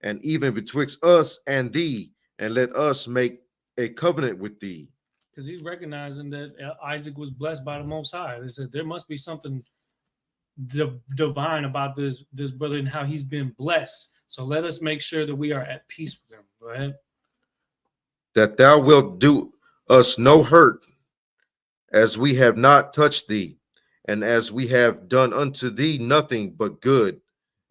and even betwixt us and thee, and let us make a covenant with thee. Because he's recognizing that Isaac was blessed by the Most High. They said there must be something divine about this brother and how he's been blessed. So let us make sure that we are at peace with him. Go ahead. That thou wilt do us no hurt, as we have not touched thee, and as we have done unto thee nothing but good,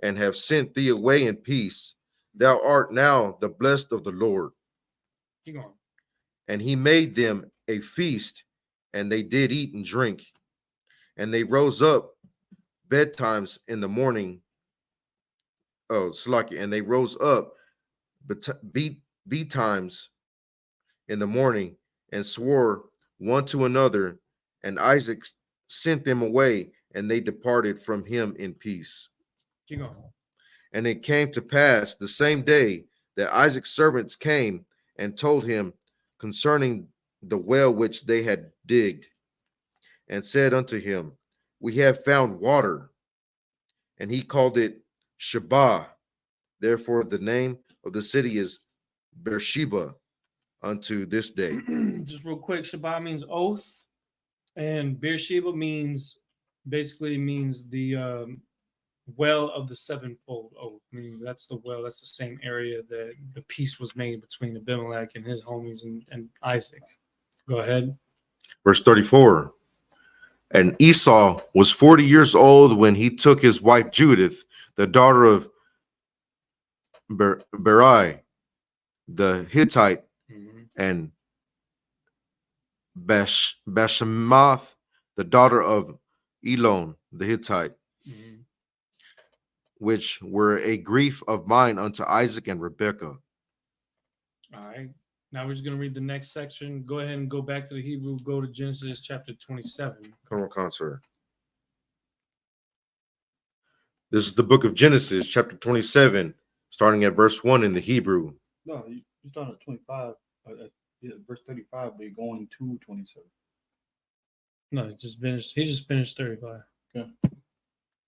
and have sent thee away in peace. Thou art now the blessed of the Lord. Keep going. And he made them a feast, and they did eat and drink. And they rose up bedtimes in the morning. And they rose up betimes in the morning, and swore one to another. And Isaac sent them away, and they departed from him in peace. Keep going. And it came to pass the same day that Isaac's servants came and told him concerning the well which they had digged, and said unto him, We have found water. And he called it Sheba. Therefore the name of the city is Beersheba unto this day. Just real quick, Sheba means oath, and Beersheba basically means the well of the sevenfold oath. Meaning that's the well, that's the same area that the peace was made between Abimelech and his homies and Isaac. Go ahead. Verse 34. And Esau was 40 years old when he took his wife Judith, the daughter of Berai, the Hittite, and Bashemath, the daughter of Elon, the Hittite, which were a grief of mine unto Isaac and Rebekah. All right. Now we're just going to read the next section. Go ahead and go back to the Hebrew. Go to Genesis chapter 27. Come on, concert. This is the book of Genesis, chapter 27, starting at verse 1 in the Hebrew. No, you start at 25, verse 35, but you're going to 27. No, he just finished. He just finished 35. Okay.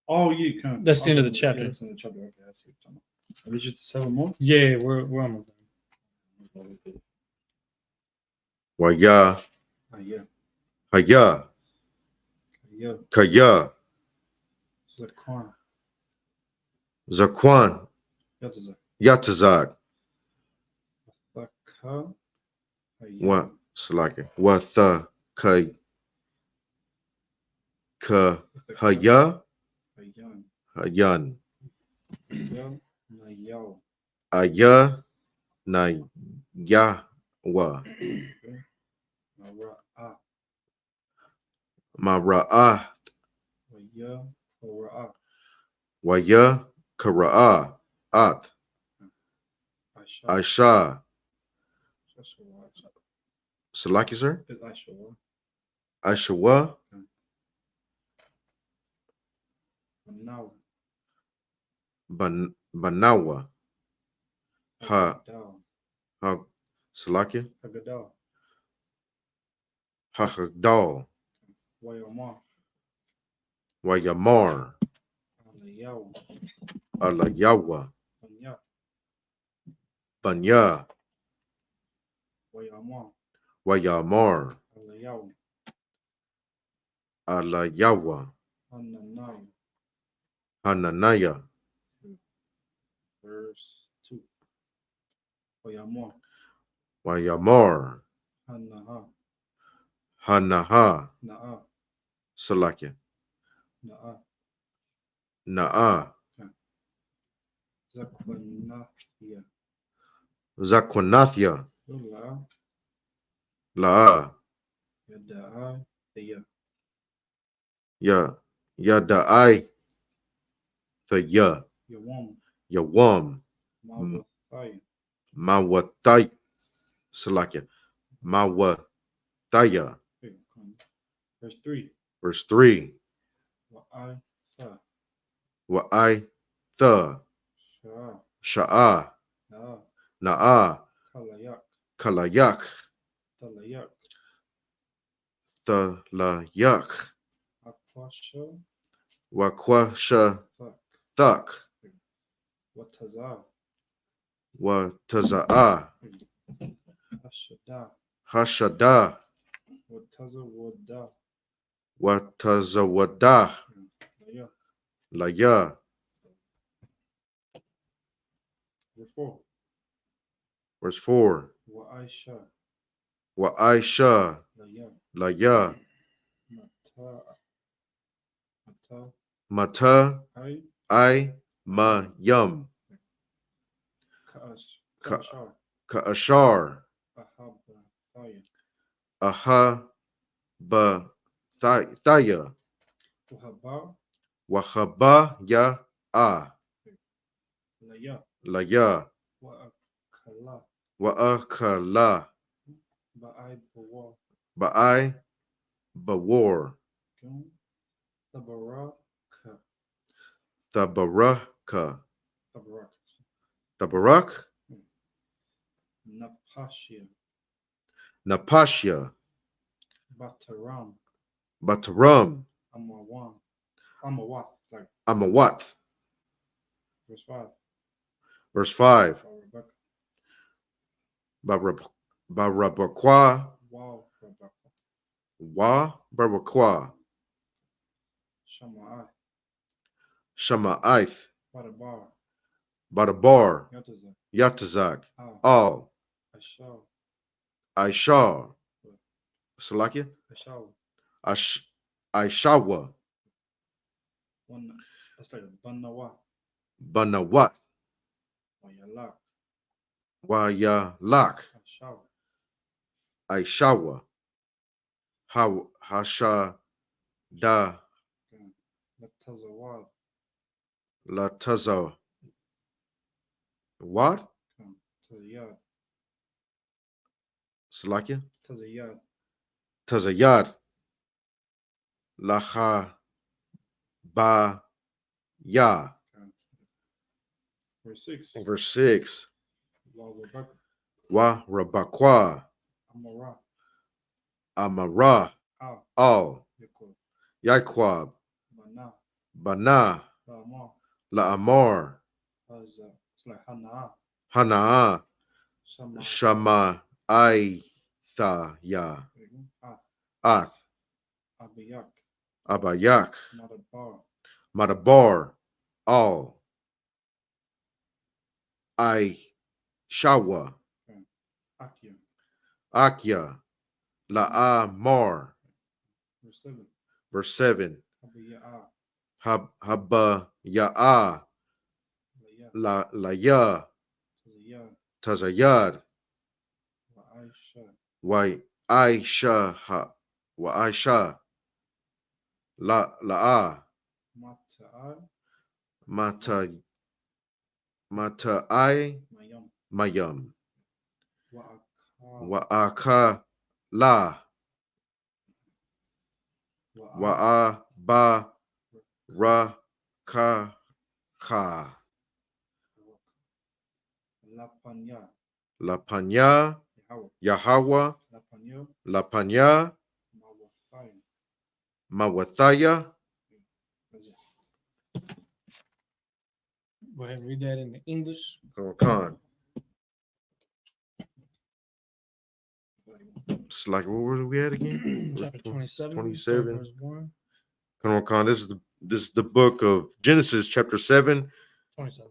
Oh, yeah, kind of. That's the end of the chapter. Yeah, that's the end of the chapter. Okay, I see what you're talking about. Are we just 7 more? Yeah, we're almost done. Waya, Yeah. Haya, Yeah. Kaya, Zakwan. Zakwan, Yatazak. Yatazak, Zakha. What? Salaki. Watha, Haya, Hayan. Hayan, Yo. Nayo. Aya, Na, Yawa, Mara'a. Mara'a, Waya. Hora'a. Waya, Kara'a, At, Aisha. Aisha. Shashawat. Salaki, sir? It's Aishawa. Aishawa, Manawa. Banawa, Ha, Hagadal. Ha, Salaki, Hagadal. Hachadal, Wayama. Wayamar, Alayaw. Alayawa, Banya. Banya, Wayama. Wayamar, Alayaw. Alayawa, Hananai. Hananaya, Verse 2. Wayama. Wayamar, Hanaha. Hanaha, Na'a. Salaki, Na'a. Na'a, Zakwanahia. Zakwanathia, Yula. La'a, Yada'a. Iya. Yada'ai, the Yawam. Yawam, Mawathai. Mawatai, Salaki, Mawataya. Verse 3. Verse 3. Wa'ai. Sa. Wa'ai the Sha'a. Sha'a Na'a. Na'a Kalayak. Kalayak Talayak. Thalayak Akwasha. Wakwasha Thak. Thak Wataza. Wataza'a Ashada. Hashada Wataza wada. Watazawada Laya. Laya. Verse 4. Verse 4. Wa'aisha. Wa'aisha Laya. Laya Mata. Mata. Mata Ai. I Mayum Ka'ash. Ka- Ka'ashar. Ka'ashar Ahabathaya. Aha Thaya Wahaba. Wahaba Ya A Laya. Laya Wa'akala. Wa'akala Ba'ai bawa. Ba'ai Bawar Gun. Tabaraka. Tabaraka Tabarak. Tabarak Napashia. Napashia Bataram. Bataram Amawan. Amawat. Like Amawat. verse 5. Verse 5. Rebecca. Barabakwa Wow. Rebecca. Wa Barabakwa Shama'ai. Shama'ith, Barabar. Badabar, Yatazak. Yatazak, Al. Al, Ashal. Aishar, Salakia, Ashal. Aishawa, One. That's like Banawa. Banawat, Wayalak. Wayalak, Ashal. Aishawa, Hasha da Latazawal. Lataza. What? Tazayad. Salakia, Tazayad. Tazayad, Laha ba ya. Verse 6. Verse 6. Wawabak. Wa rabakwa Amara. amara Al. al Yakul. yaquab Bana. bana Rama. la amar Haza. It's like Hana. hana Shama. shama aitha ya Ah. ath Abiyak. abayak Madabar. madabar al I shawa Akia. akya la amar. Verse 7. Verse 7. Abiya. Haba ya'a Laya. la ya Tazayad. tazayad Wa Aisha. wa aisha la Mata'al. mata ai Mayam. mayam Wa wa aka la wa a ba ra ka Lapanya. la panya Yahweh. Yahawa Lapanya. la panya Mawafaya. mawathaya. Go ahead and read that in the English. Khan. It's like what were we at again? Chapter 27. 27. Verse 1. Khan. This is the book of Genesis, chapter 7, 27.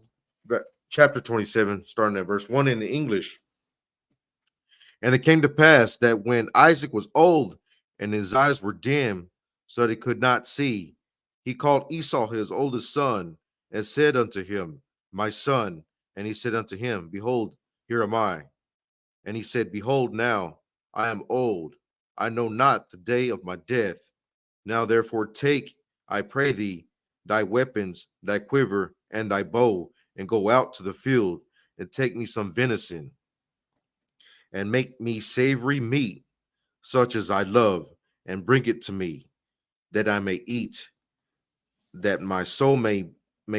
chapter 27, starting at verse 1 in the English. And it came to pass that when Isaac was old and his eyes were dim, so that he could not see, he called Esau his oldest son and said unto him, My son. And he said unto him, Behold, here am I. And he said, Behold, now I am old. I know not the day of my death. Now therefore take, I pray thee, thy weapons, thy quiver, and thy bow, and go out to the field, and take me some venison, and make me savory meat, such as I love, and bring it to me, that I may eat, that my soul may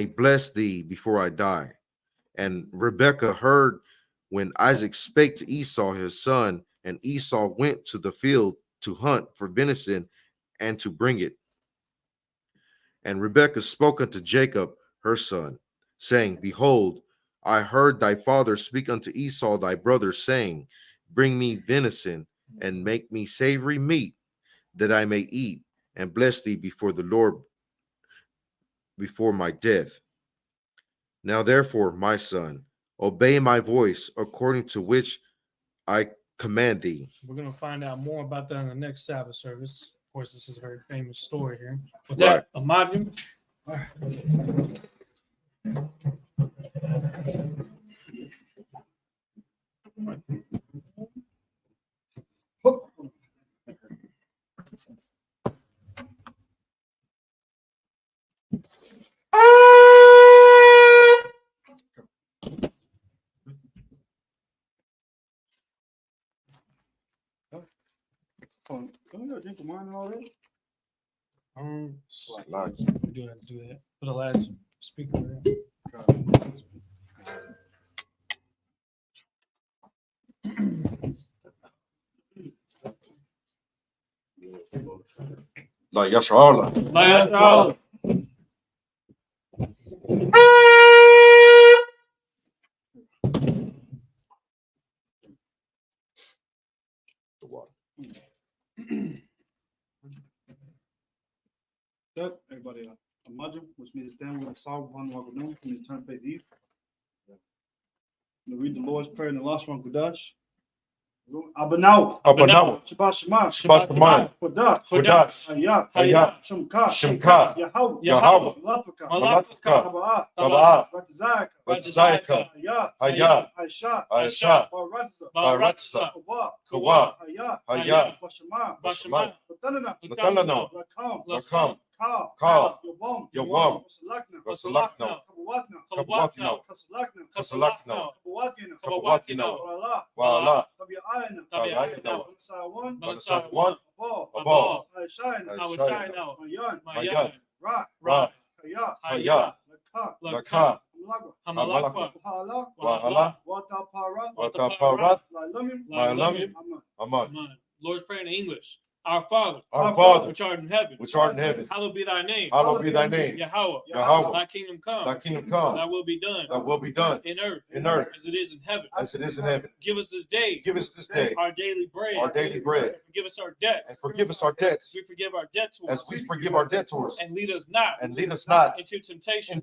bless thee before I die. And Rebekah heard when Isaac spake to Esau his son, and Esau went to the field to hunt for venison and to bring it. And Rebekah spoke unto Jacob her son, saying, Behold, I heard thy father speak unto Esau thy brother, saying, Bring me venison, and make me savory meat, that I may eat, and bless thee before the Lord before my death. Now therefore, my son, obey my voice, according to which I command thee. We're going to find out more about that in the next Sabbath service. Of course, this is a very famous story here. With Right. that, Imagine. Don't you drink wine already? We do have to do that for the last speaker. La Yashala. Last hour. The water. That everybody, imagine was permits me to stand with the Psalm upon the Wakadoon, for me to turn face east. To read the Lord's Prayer in the last one, Kudash. Abanau. Shabbat Shema. Shabbat Shema. Kodash. Hayah. Shemka. Yahweh. Malatka. Taba'ah. Taba'ah. Ratizayaka. Hayah. Aisha. Baratza. Kawa. Kawa. Hayah. Bashema. Latanana. Lakam. Ka. Yawam. Wasalakna. Kabawatna. Kasalakna. Kabawatina. Wala. Wala. Tabi'ayna. Banasawan. Abba. Aishaina. Mayan. Ra. Kaya. Laka. Hamalakwa. Wahala. Watapara. Wataparat. Lailamim. Aman. Lord's Prayer in English. Our Father, Our Father, which art in heaven, hallowed be thy name. hallowed be thy name. Yahweh, Yahweh. thy kingdom come. Thy kingdom come. Thy will be done. Thy will be done In earth. in earth As it is in heaven. as it is in heaven. Give us this day. Give us this day Our daily bread. our daily bread, And forgive us our debts. and forgive us our debts We forgive our debtors. as we forgive our debtors, And lead us not and lead us not into temptation.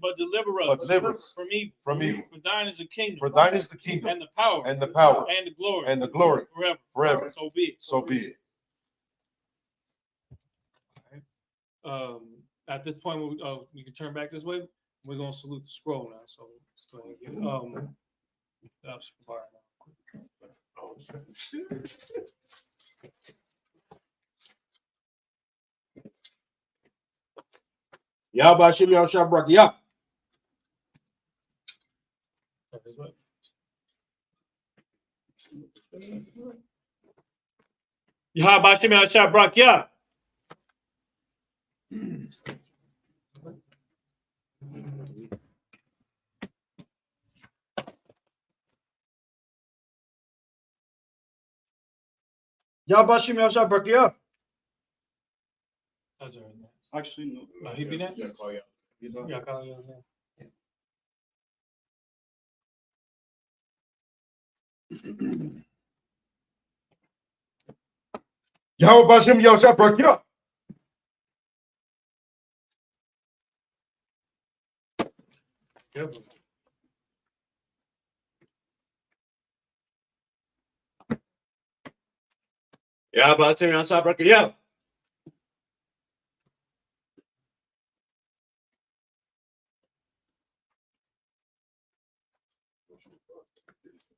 but Deliver us. but deliver us from evil. from evil. For thine is the kingdom. For thine is the kingdom And the power. and the power And the glory. and the glory Forever. forever. So be it. So be it. At this point, you can turn back this way. We're gonna salute the scroll now. So let's go ahead and get Yahweh Shem Yahushua Barak Yah. Yahweh Shem Yahushua Barak Yah. Yabashim Yasha Brakia. That's all right. Actually, no. He be next? Yeah, call you. Yeah, call you. Yeah. Yahweh Bashem Yahushua Barak Yah. Yahweh Shem Yahushua Barak Yah.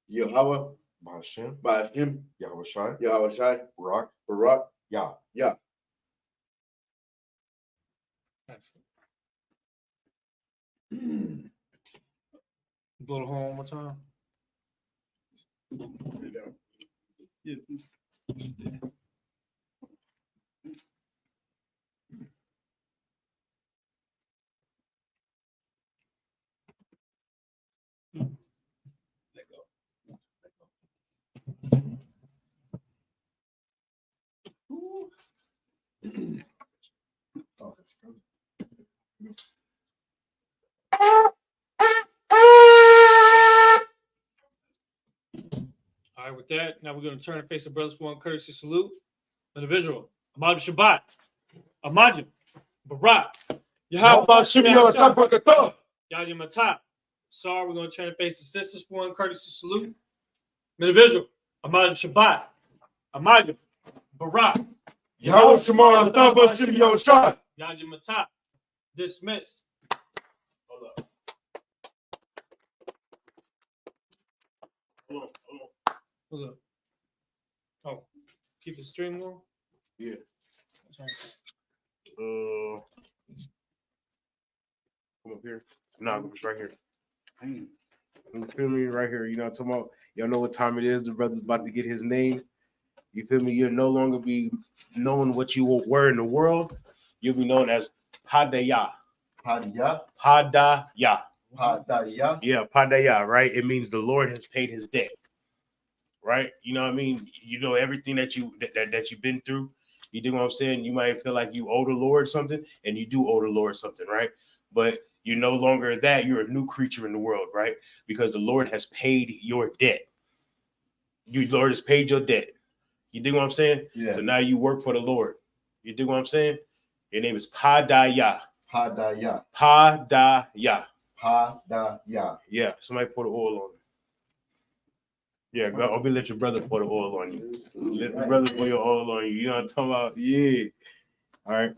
Yahweh Bashem Ba'ashim Yahushua Yahushua Barak Barak Yah. Yah. That's it. Blow the horn one more time. All right, with that, now we're going to turn and face the brothers for one courtesy salute. Individual, Ahmad Shabbat, Ahmad Barak, Yahweh Bashem Yahushua Barak Yah. Yahya Matap. Sorry, we're going to turn and face the sisters for one courtesy salute. Individual, Ahmad Shabbat, Ahmad Barak, Yahweh Shema Bashem Yahushua. Yahya Matap. Dismiss. What's up? Oh, keep the stream going? Yeah. That's Come up here. No, it's right here. You feel me? Right here. You know what I'm talking about? Y'all know what time it is. The brother's about to get his name. You feel me? You'll no longer be known what you were in the world. You'll be known as Padaya. Padaya. Padaya. Padaya. Yeah, Padaya, right? It means the Lord has paid his debt. Right? You know what I mean? You know everything that you've been through. You do what I'm saying? You might feel like you owe the Lord something, and you do owe the Lord something, right? But you're no longer that. You're a new creature in the world, right? Because the Lord has paid your debt. The Lord has paid your debt. You dig what I'm saying? Yeah. So now you work for the Lord. You dig what I'm saying? Your name is Padaya. Hadaya. Padaya. Hadaya. Yeah, somebody pour the oil on it. Yeah, go. I'll be let your brother pour the oil on you. Let your brother pour your oil on you. You know what I'm talking about? Yeah. All right.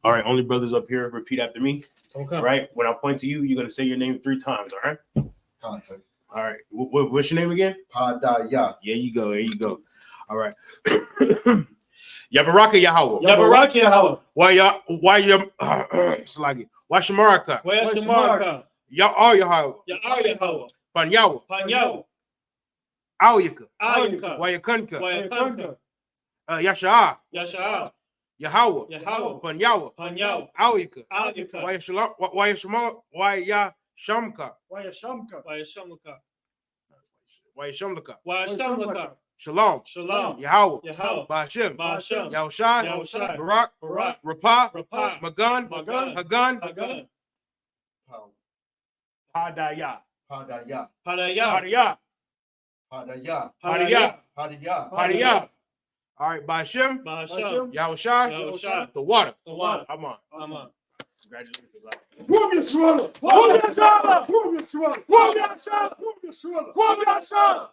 All right. Only brothers up here. Repeat after me. Okay. All right. When I point to you, you're gonna say your name 3 times. All right. Contact. All right. What's your name again? Hadaya. Yeah, you go. There you go. All right. Yabaraka Yahweh. Yabarak Yahweh. Why Slaggy. Why Shamaraka? Where's the marker? Ya all Yahweh. Yahweh. Panyawa. Panyo. Auyaka. Ayuka. Why Yakunka. Wayakanka. Yasha. Yasha. Yahweh. Yahweh. Panyawa. Panyo. Auyaka. Ayuka. Why Yashamka. Why a shamka? Wayashamka. Why Yashamlaka. Wayashamlaka. Shalom. Shalom. Yahweh. Yahweh. Ba'ashem. Ba'ashem. Yahushai. Yahushai. Barak. Barak. Rapah. Rapah. Magun. Magun. Hagun. Hagun. Hadaya. Hadaya. Padaya. Hadaya. Hadaya. Padaya. Hadaya. Hadaya. All right, Ba'ashem. Ba'ashem. Yahushai. Yahushai. The water. The water. Come on. Amen. Congratulations. Move your shoulder. Move your shoulder. Move your shoulder. Move your shoulder. Move your shoulder.